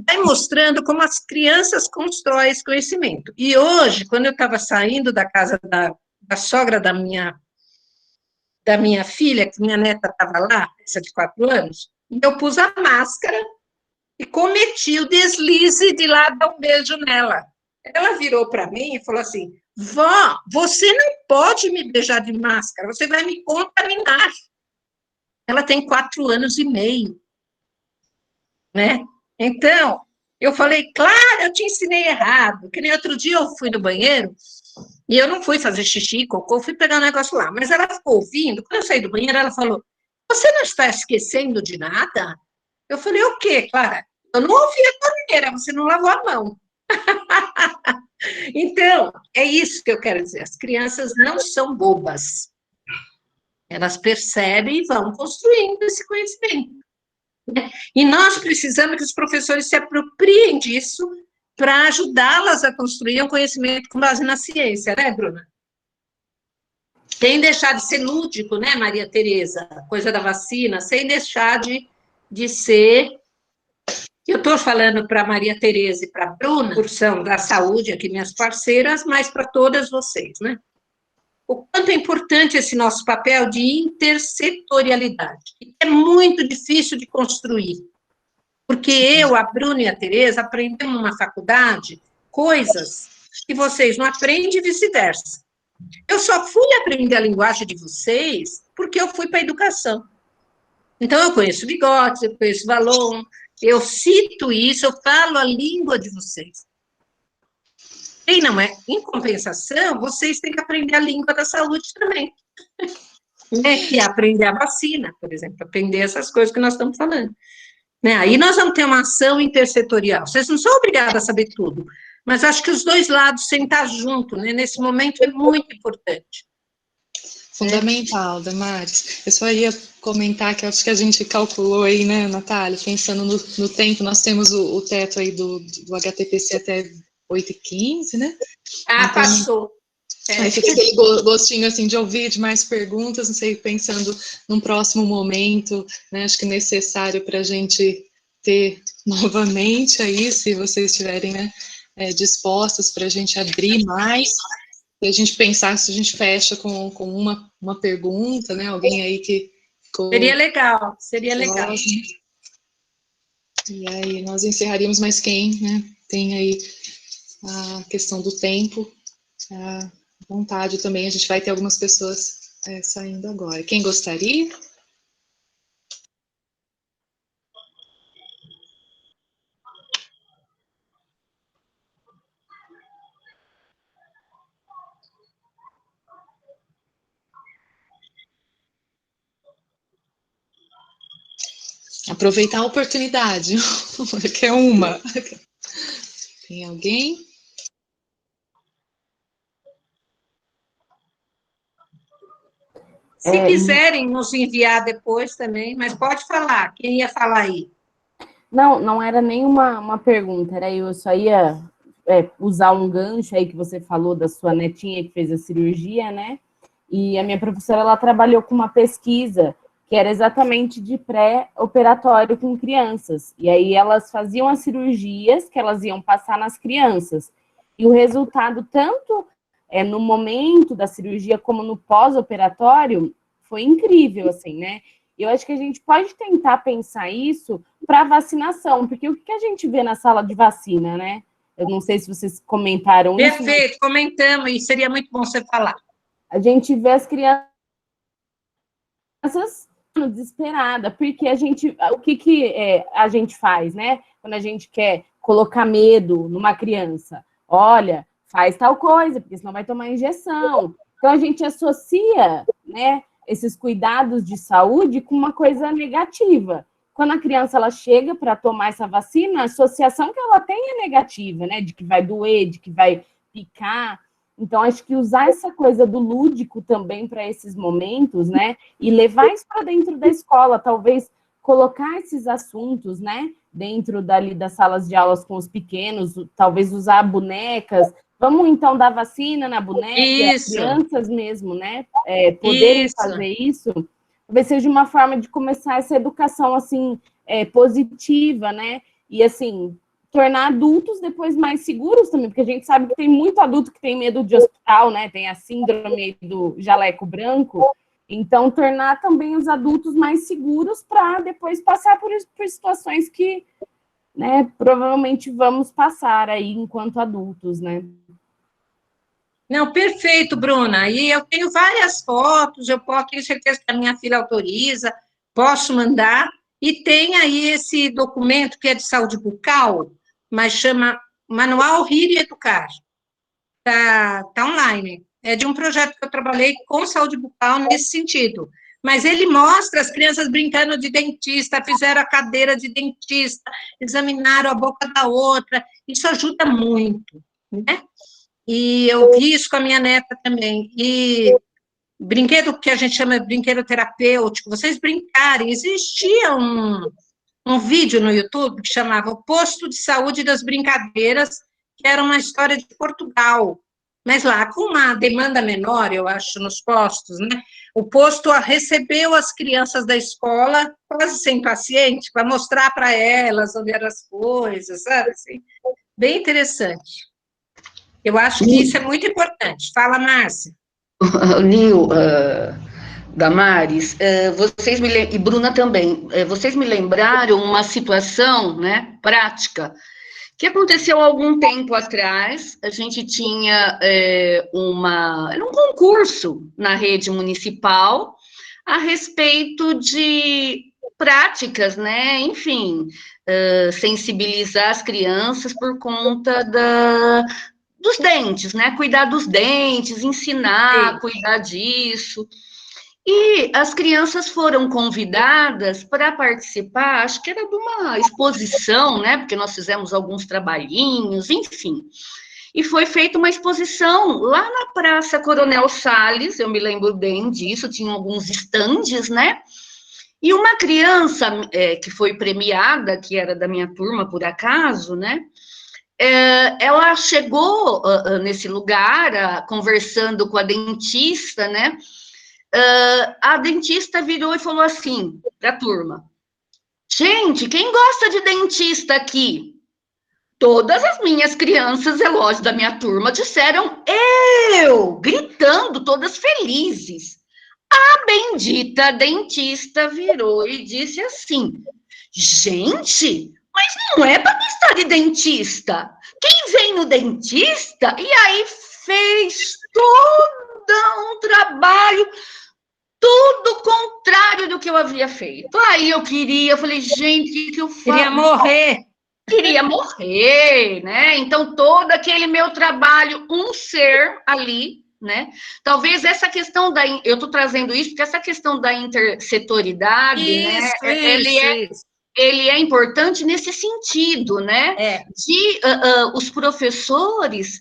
Speaker 3: vai mostrando como as crianças constroem esse conhecimento. E hoje, quando eu estava saindo da casa da sogra da minha filha, que minha neta estava lá, essa de 4 anos, e eu pus a máscara e cometi o deslize de lá dar um beijo nela. Ela virou para mim e falou assim, vó, você não pode me beijar de máscara, você vai me contaminar. Ela tem 4 anos e meio, né? Então, eu falei, claro, eu te ensinei errado, que nem outro dia eu fui no banheiro, e eu não fui fazer xixi, cocô, fui pegar um negócio lá, mas ela ficou ouvindo, quando eu saí do banheiro, ela falou, você não está esquecendo de nada? Eu falei, o quê, Clara? Eu não ouvi a torneira, você não lavou a mão. Então, é isso que eu quero dizer, as crianças não são bobas, elas percebem e vão construindo esse conhecimento. Né? E nós precisamos que os professores se apropriem disso para ajudá-las a construir um conhecimento com base na ciência, né, Bruna? Sem deixar de ser lúdico, né, Maria Tereza? Coisa da vacina, sem deixar de ser... Eu estou falando para Maria Tereza e para a Bruna, porção da saúde, aqui minhas parceiras, mas para todas vocês, né? O quanto é importante esse nosso papel de intersetorialidade. É muito difícil de construir, porque eu, a Bruna e a Tereza aprendemos numa faculdade coisas que vocês não aprendem e vice-versa. Eu só fui aprender a linguagem de vocês porque eu fui para a educação. Então, eu conheço Vygotsky, eu conheço Vallon, eu cito isso, eu falo a língua de vocês. E não é, em compensação, vocês têm que aprender a língua da saúde também. né, que é aprender a vacina, por exemplo, aprender essas coisas que nós estamos falando. Né? Aí nós vamos ter uma ação intersetorial. Vocês não são obrigados a saber tudo, mas acho que os dois lados sentar junto, né, nesse momento é muito importante.
Speaker 1: Fundamental, Damares. Eu só ia comentar que acho que a gente calculou aí, né, Natália, pensando no tempo, nós temos o teto aí do HTPC até 8h15, né?
Speaker 3: Ah,
Speaker 1: então,
Speaker 3: passou.
Speaker 1: Aí fica aquele gostinho, assim, de ouvir de mais perguntas, não sei, pensando num próximo momento, né, acho que é necessário para a gente ter novamente aí, se vocês estiverem, né, dispostas para a gente abrir mais. Se a gente pensar, se a gente fecha com uma pergunta, né? Alguém aí que ficou...
Speaker 3: Seria legal, seria legal.
Speaker 1: E aí nós encerraríamos, mas quem, né, tem aí a questão do tempo, a vontade também, a gente vai ter algumas pessoas saindo agora. Quem gostaria? Aproveitar a oportunidade, que é uma. Tem alguém?
Speaker 3: Se quiserem nos enviar depois também, mas pode falar, quem ia falar aí?
Speaker 5: Não era nem uma pergunta, era eu só ia usar um gancho aí que você falou da sua netinha que fez a cirurgia, né? E a minha professora, ela trabalhou com uma pesquisa que era exatamente de pré-operatório com crianças. E aí elas faziam as cirurgias que elas iam passar nas crianças. E o resultado, tanto no momento da cirurgia como no pós-operatório, foi incrível, assim, né? E eu acho que a gente pode tentar pensar isso para vacinação, porque o que a gente vê na sala de vacina, né? Eu não sei se vocês comentaram isso.
Speaker 3: Perfeito, comentamos, e seria muito bom você falar.
Speaker 5: A gente vê as crianças desesperada, porque o que a gente faz, né? Quando a gente quer colocar medo numa criança, olha, faz tal coisa, porque senão vai tomar injeção. Então a gente associa, né, esses cuidados de saúde com uma coisa negativa. Quando a criança ela chega para tomar essa vacina, a associação que ela tem é negativa, né? De que vai doer, de que vai picar. Então, acho que usar essa coisa do lúdico também para esses momentos, né? E levar isso para dentro da escola, talvez colocar esses assuntos, né? Dentro das salas de aulas com os pequenos, talvez usar bonecas. Vamos, então, dar vacina na boneca, e as crianças mesmo, né? Poderem fazer isso. Talvez seja uma forma de começar essa educação, assim, positiva, né? E, assim, tornar adultos depois mais seguros também, porque a gente sabe que tem muito adulto que tem medo de hospital, né? Tem a síndrome do jaleco branco. Então, tornar também os adultos mais seguros para depois passar por situações que, né, provavelmente vamos passar aí enquanto adultos, né?
Speaker 3: Não, perfeito, Bruna. E eu tenho várias fotos, eu tenho certeza que a minha filha autoriza, posso mandar. E tem aí esse documento que é de saúde bucal, mas chama Manual Rir e Educar. Tá online. É de um projeto que eu trabalhei com saúde bucal nesse sentido. Mas ele mostra as crianças brincando de dentista, fizeram a cadeira de dentista, examinaram a boca da outra. Isso ajuda muito, né? E eu vi isso com a minha neta também. E brinquedo que a gente chama de brinquedo terapêutico, vocês brincarem. Existia um vídeo no YouTube que chamava O Posto de Saúde das Brincadeiras, que era uma história de Portugal. Mas lá, com uma demanda menor, eu acho, nos postos, né? O posto recebeu as crianças da escola, quase sem paciente, para mostrar para elas onde eram as coisas, sabe? Assim, bem interessante. Eu acho que isso é muito importante. Fala, Márcia.
Speaker 6: Nil, Damares, e Bruna também, vocês me lembraram uma situação, né, prática, que aconteceu há algum tempo atrás. A gente tinha era um concurso na rede municipal a respeito de práticas, né, enfim, sensibilizar as crianças por conta dos dentes, né, cuidar dos dentes, ensinar a cuidar disso. E as crianças foram convidadas para participar, acho que era de uma exposição, né? Porque nós fizemos alguns trabalhinhos, enfim. E foi feita uma exposição lá na Praça Coronel Salles, eu me lembro bem disso, tinha alguns estandes, né? E uma criança que foi premiada, que era da minha turma, por acaso, né? Ela chegou nesse lugar, conversando com a dentista, né? A dentista virou e falou assim para a turma: gente, quem gosta de dentista aqui? Todas as minhas crianças, é lógico, da minha turma, disseram eu, gritando, todas felizes. A bendita dentista virou e disse assim: gente, mas não é para estar de dentista. Quem vem no dentista? E aí fez todo um trabalho, tudo contrário do que eu havia feito. Aí eu falei, gente, o que eu faço? Queria morrer, né? Então, todo aquele meu trabalho, um ser ali, né? Talvez essa questão eu estou trazendo isso porque essa questão da intersetoridade, né? Ele é importante nesse sentido, né? De os professores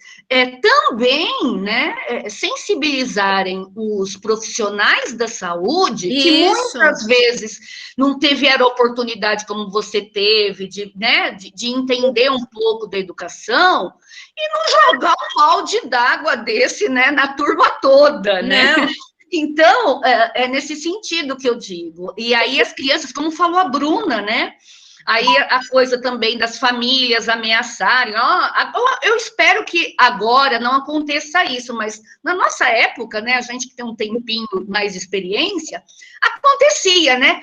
Speaker 6: também, né, sensibilizarem os profissionais da saúde, que muitas vezes não tiveram a oportunidade como você teve, né, de entender um pouco da educação, e não jogar um balde d'água desse, né, na turma toda, né? Não. Então, é nesse sentido que eu digo. E aí as crianças, como falou a Bruna, né? Aí a coisa também das famílias ameaçarem. Eu espero que agora não aconteça isso, mas na nossa época, né, a gente que tem um tempinho mais de experiência, acontecia, né?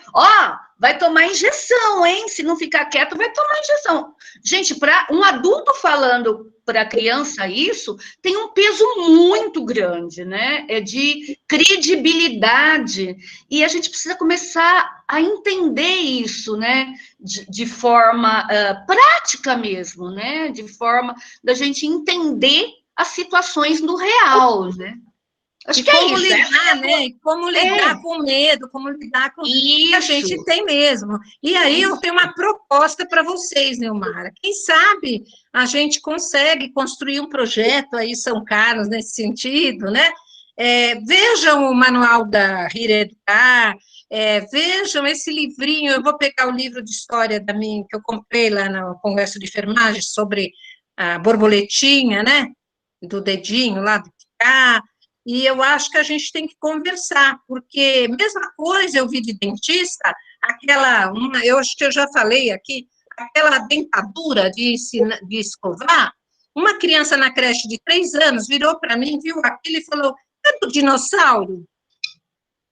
Speaker 6: Vai tomar injeção, hein? Se não ficar quieto, vai tomar injeção. Gente, para um adulto falando para a criança isso, tem um peso muito grande, né? É de credibilidade. E a gente precisa começar a entender isso, né? De forma prática mesmo, né? De forma da gente entender as situações no real, né?
Speaker 3: Acho que como lidar, né? Como lidar com o medo, como lidar com o que a gente tem mesmo. E aí eu tenho uma proposta para vocês, Neumara. Quem sabe a gente consegue construir um projeto aí em São Carlos nesse sentido, né? Vejam o manual da Educar, vejam esse livrinho. Eu vou pegar o livro de história que eu comprei lá no Congresso de Enfermagem sobre a borboletinha, né? Do dedinho lá do picar. E eu acho que a gente tem que conversar, porque mesma coisa eu vi de dentista, eu acho que eu já falei aqui, aquela dentadura de escovar, uma criança na creche de 3 anos virou para mim, viu aquilo e falou, é do dinossauro?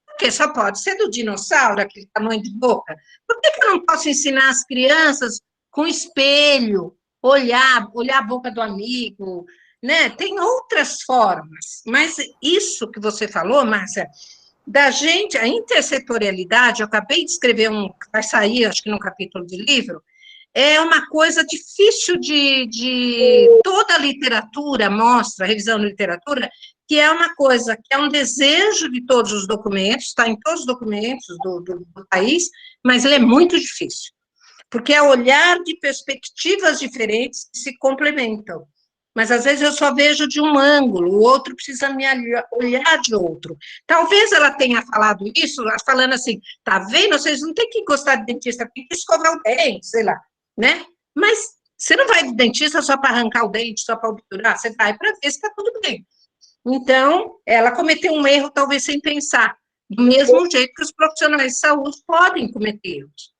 Speaker 3: Porque só pode ser do dinossauro, aquele tamanho de boca. Por que eu não posso ensinar as crianças com espelho, olhar a boca do amigo, né? Tem outras formas, mas isso que você falou, Márcia, da gente, a intersetorialidade, eu acabei de escrever vai sair, acho que no capítulo de livro, é uma coisa difícil de toda a literatura mostra, a revisão da literatura, que é uma coisa, que é um desejo de todos os documentos, está em todos os documentos do país, mas ele é muito difícil, porque é olhar de perspectivas diferentes que se complementam. Mas, às vezes, eu só vejo de um ângulo, o outro precisa me olhar de outro. Talvez ela tenha falado isso, falando assim, tá vendo? Vocês não têm que gostar de dentista, tem que escovar o dente, sei lá, né? Mas você não vai de dentista só para arrancar o dente, só para obturar, você vai para ver se está tudo bem. Então, ela cometeu um erro, talvez sem pensar, do mesmo jeito que os profissionais de saúde podem cometer erros.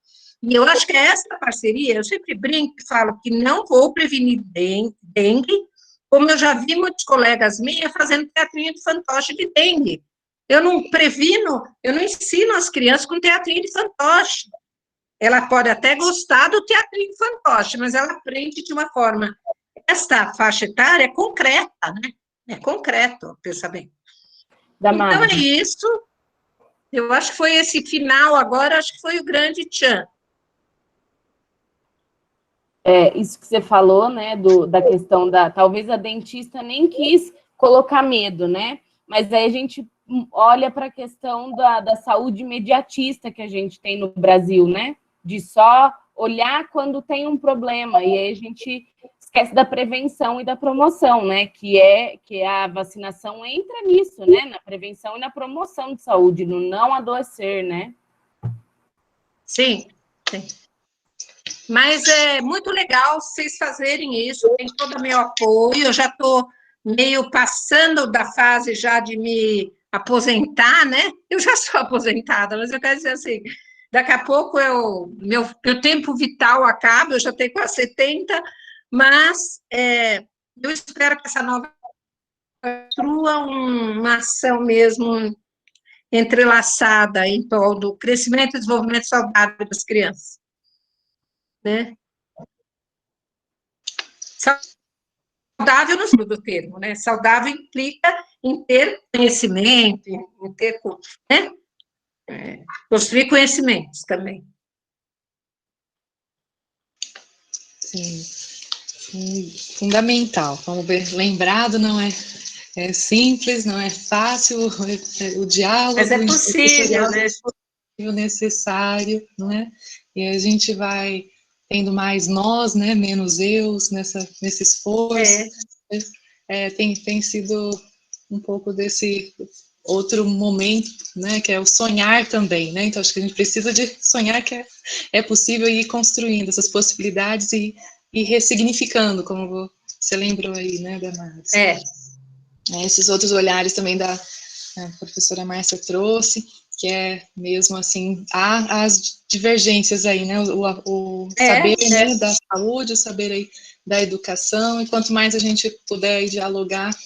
Speaker 3: E eu acho que essa parceria, eu sempre brinco e falo que não vou prevenir dengue, como eu já vi muitos colegas minhas fazendo teatrinho de fantoche de dengue. Eu não previno, eu não ensino as crianças com teatrinho de fantoche. Ela pode até gostar do teatrinho de fantoche, mas ela aprende de uma forma. Esta faixa etária é concreta, né? É concreto, pensa bem. Então é isso. Eu acho que foi esse final agora, acho que foi o grande tchan.
Speaker 5: Isso que você falou, né, da questão talvez a dentista nem quis colocar medo, né, mas aí a gente olha para a questão da saúde imediatista que a gente tem no Brasil, né? De só olhar quando tem um problema, e aí a gente esquece da prevenção e da promoção, né? Que a vacinação entra nisso, né? Na prevenção e na promoção de saúde, no não adoecer, né?
Speaker 3: Sim, sim. Mas é muito legal vocês fazerem isso, tem todo o meu apoio, eu já estou meio passando da fase já de me aposentar, né? Eu já sou aposentada, mas eu quero dizer assim, daqui a pouco meu tempo vital acaba, eu já tenho quase 70, mas eu espero que essa nova construa uma ação mesmo entrelaçada em prol do crescimento e desenvolvimento saudável das crianças, né? Saudável no sentido do termo, né? Saudável implica em ter conhecimento, em ter, né? Construir conhecimentos também.
Speaker 1: Sim, fundamental. Vamos ver, lembrado não é simples, não é fácil, o diálogo
Speaker 3: Mas é possível, né?
Speaker 1: o necessário, não é? E a gente vai tendo mais nós, né, menos eus nesse esforço. Tem sido um pouco desse outro momento, né, que é o sonhar também, né? Então acho que a gente precisa de sonhar que é possível ir construindo essas possibilidades e ressignificando, como você lembrou aí, né, Damares? Esses outros olhares também a professora Márcia trouxe, que é mesmo assim, há as divergências aí, né, o saber né, da saúde, o saber aí da educação, e quanto mais a gente puder aí dialogar,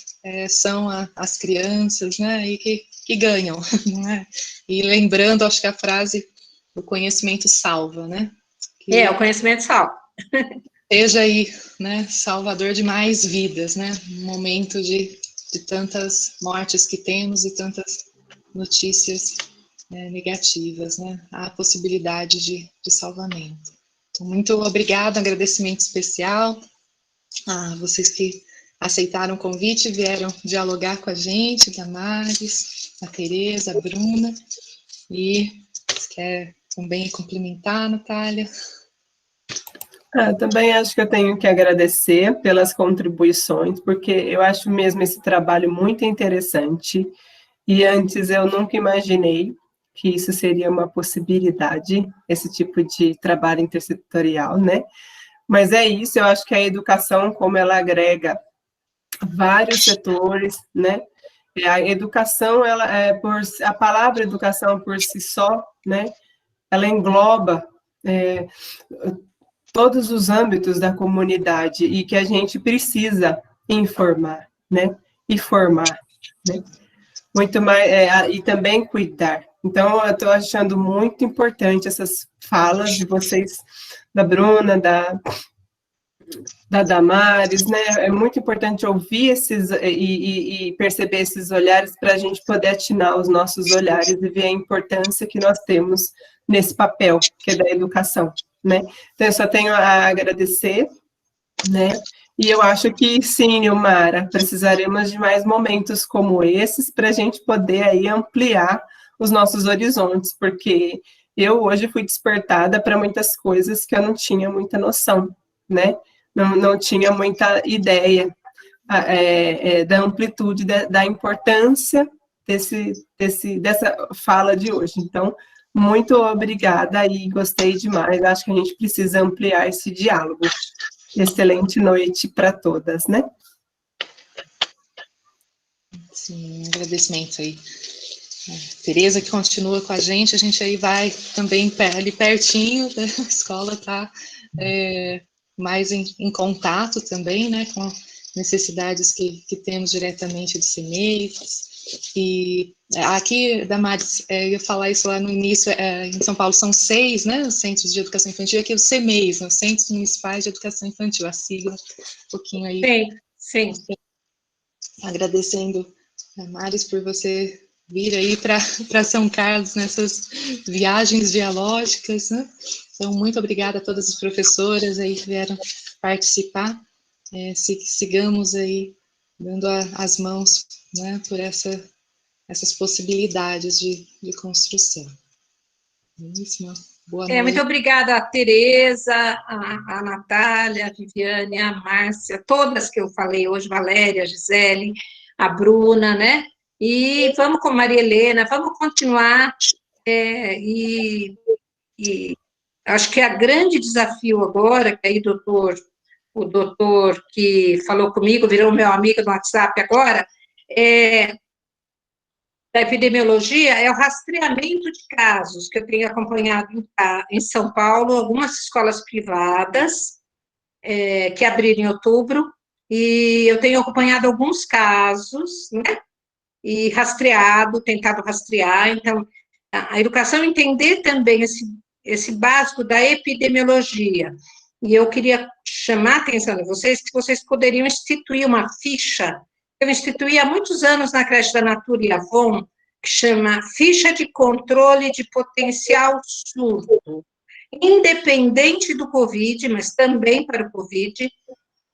Speaker 1: são as crianças, né, e que ganham, não é? E lembrando, acho que a frase, o conhecimento salva, né?
Speaker 3: O conhecimento salva.
Speaker 1: Seja aí, né, salvador de mais vidas, né, no momento de tantas mortes que temos e tantas notícias negativas, né, há possibilidade de salvamento. Então, muito obrigada, agradecimento especial a vocês que aceitaram o convite, vieram dialogar com a gente, Damares, a Tereza, a Bruna, e quer também complementar, Natália?
Speaker 2: Também acho que eu tenho que agradecer pelas contribuições, porque eu acho mesmo esse trabalho muito interessante, e antes eu nunca imaginei que isso seria uma possibilidade, esse tipo de trabalho intersetorial, né? Mas é isso, eu acho que a educação, como ela agrega vários setores, né? A educação, a palavra educação por si só, né? Ela engloba todos os âmbitos da comunidade e que a gente precisa informar, né? E formar, né? Muito mais, e também cuidar. Então, eu estou achando muito importante essas falas de vocês, da Bruna, da Damares, né? É muito importante ouvir esses e perceber esses olhares para a gente poder atinar os nossos olhares e ver a importância que nós temos nesse papel, que é da educação, né? Então, eu só tenho a agradecer, né? E eu acho que sim, Nilmara, precisaremos de mais momentos como esses para a gente poder aí ampliar os nossos horizontes, porque eu hoje fui despertada para muitas coisas que eu não tinha muita noção, né? Não tinha muita ideia da amplitude, da importância dessa fala de hoje. Então, muito obrigada e gostei demais. Acho que a gente precisa ampliar esse diálogo. Excelente noite para todas, né?
Speaker 1: Sim, agradecimento aí. Tereza, que continua com a gente aí vai também ali pertinho da escola, tá mais em contato também, né, com necessidades que temos diretamente de CMEIs. E aqui, Damares, eu ia falar isso lá no início, em São Paulo são 6, né, os Centros de Educação Infantil, aqui os CMEIs, os Centros Municipais de Educação Infantil, a sigla, um pouquinho aí.
Speaker 3: Sim.
Speaker 1: Agradecendo, Damares, por você vir aí para São Carlos nessas viagens dialógicas, né? Então, muito obrigada a todas as professoras aí que vieram participar. Sigamos aí dando as mãos, né, por essa essas possibilidades de construção. Belíssima. Boa noite.
Speaker 3: Muito obrigada a Tereza, a Natália, a Viviane, a Márcia, todas que eu falei hoje, Valéria, a Gisele, a Bruna, né? E vamos com Maria Helena, vamos continuar, e acho que o grande desafio agora, que aí o doutor que falou comigo, virou meu amigo no WhatsApp agora, da epidemiologia, é o rastreamento de casos, que eu tenho acompanhado em São Paulo, algumas escolas privadas, que abriram em outubro, e eu tenho acompanhado alguns casos, né, e tentado rastrear, então, a educação entender também esse básico da epidemiologia, e eu queria chamar a atenção de vocês, que vocês poderiam instituir uma ficha. Eu instituí há muitos anos na creche da Natura e Avon, que chama Ficha de Controle de Potencial Surto, independente do Covid, mas também para o Covid,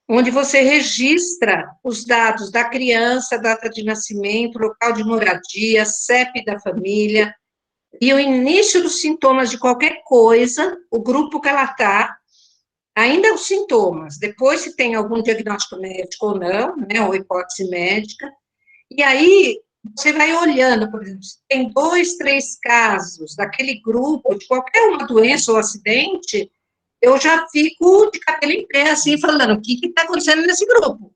Speaker 3: onde você registra os dados da criança, data de nascimento, local de moradia, CEP da família, e o início dos sintomas de qualquer coisa, o grupo que ela está, ainda os sintomas, depois se tem algum diagnóstico médico ou não, né, ou hipótese médica, e aí você vai olhando, por exemplo, se tem 2, 3 casos daquele grupo, de qualquer uma doença ou acidente, eu já fico de cabelo em pé, assim, falando, o que está acontecendo nesse grupo?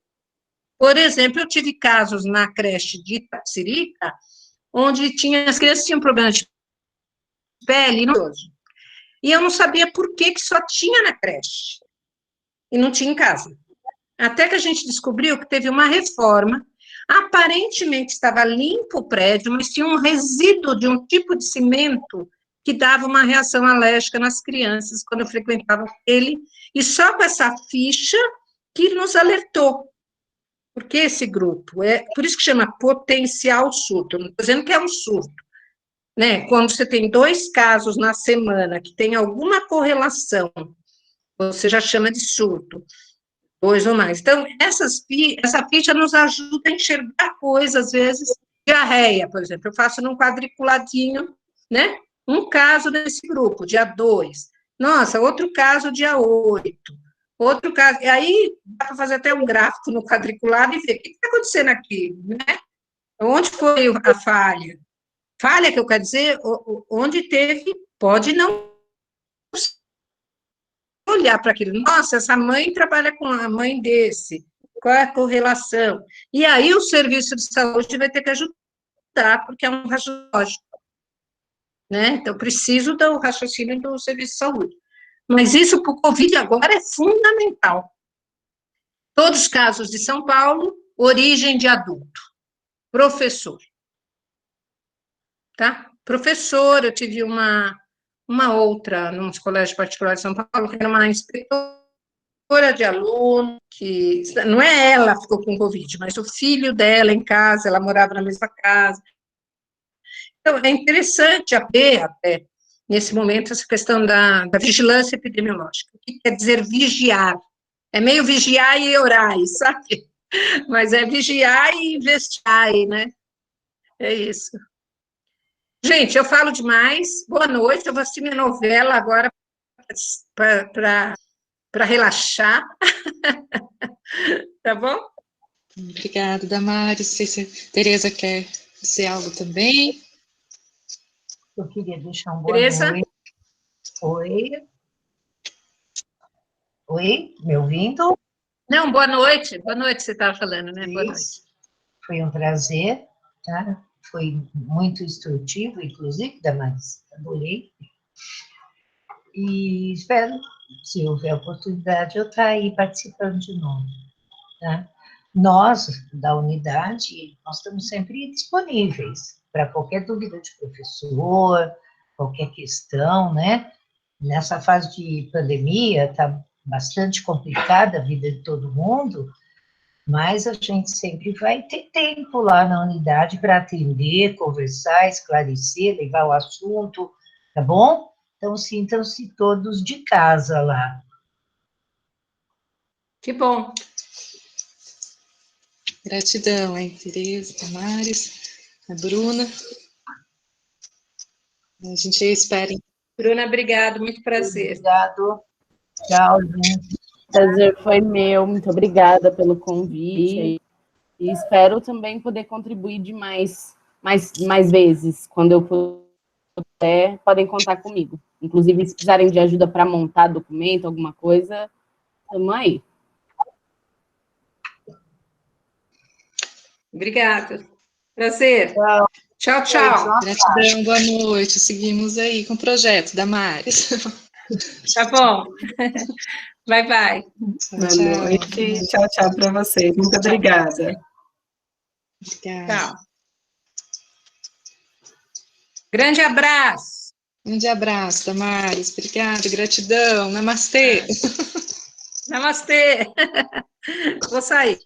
Speaker 3: Por exemplo, eu tive casos na creche de Itapecerica, onde as crianças tinham problemas de pele e eu não sabia por que só tinha na creche e não tinha em casa. Até que a gente descobriu que teve uma reforma, aparentemente estava limpo o prédio, mas tinha um resíduo de um tipo de cimento que dava uma reação alérgica nas crianças quando eu frequentava ele, e só com essa ficha que nos alertou. Porque esse grupo, por isso que chama potencial surto, não estou dizendo que é um surto, né? Quando você tem 2 casos na semana que tem alguma correlação, você já chama de surto. 2 ou mais. Então, essa ficha nos ajuda a enxergar coisas, às vezes, diarreia, por exemplo, eu faço num quadriculadinho, né, um caso desse grupo, dia 2, nossa, outro caso, dia 8, outro caso, e aí dá para fazer até um gráfico no quadriculado e ver o que está acontecendo aqui, né, onde foi a falha? Falha, que eu quero dizer, onde teve, pode não olhar para aquilo, nossa, essa mãe trabalha com a mãe desse, qual é a correlação? E aí o serviço de saúde vai ter que ajudar, porque é um raciocínio lógico, né? Então, preciso do raciocínio do serviço de saúde. Mas isso para o Covid agora é fundamental. Todos os casos de São Paulo, origem de adulto, professor. Tá? Professor, eu tive uma outra, num colégio particular de São Paulo, que era uma inspetora de aluno, que não é ela que ficou com Covid, mas o filho dela em casa, ela morava na mesma casa. Então, é interessante ver até, nesse momento, essa questão da vigilância epidemiológica. O que quer dizer vigiar? É meio vigiar e orar, sabe? Mas é vigiar e investigar, né? É isso. Gente, eu falo demais. Boa noite, eu vou assistir minha novela agora para relaxar. Tá bom?
Speaker 1: Obrigada, Damares. Não sei se a Tereza quer dizer algo também.
Speaker 4: Eu queria deixar um boa
Speaker 3: Tereza?
Speaker 4: noite. Oi? Oi? Me ouvindo?
Speaker 3: Não, boa noite. Boa noite, você estava falando, né? Boa noite.
Speaker 4: Foi um prazer, tá? Foi muito instrutivo, inclusive, Damares. Adorei. E espero, se houver oportunidade, eu estar aí participando de novo, tá? Nós, da unidade, nós estamos sempre disponíveis para qualquer dúvida de professor, qualquer questão, né? Nessa fase de pandemia, está bastante complicada a vida de todo mundo, mas a gente sempre vai ter tempo lá na unidade para atender, conversar, esclarecer, levar o assunto, tá bom? Então, sintam-se todos de casa lá.
Speaker 3: Que bom.
Speaker 1: Gratidão, hein, Tereza, Damares. A Bruna. A gente espera.
Speaker 3: Bruna, obrigado, muito prazer.
Speaker 4: Obrigado. Tchau, gente.
Speaker 5: Prazer foi meu, muito obrigada pelo convite. E espero também poder contribuir de mais vezes. Quando eu puder, podem contar comigo. Inclusive, se precisarem de ajuda para montar documento, alguma coisa, estamos aí.
Speaker 3: Obrigada. Prazer.
Speaker 4: Tchau.
Speaker 3: Tchau, tchau.
Speaker 1: Gratidão, boa noite. Seguimos aí com o projeto da Maris.
Speaker 3: Tá bom. Bye, bye.
Speaker 2: Boa noite. Tchau, tchau para vocês. Muito obrigada.
Speaker 1: Obrigada.
Speaker 3: Tchau. Grande abraço.
Speaker 1: Grande abraço, Damares. Obrigada, gratidão. Namastê.
Speaker 3: Namastê. Vou sair.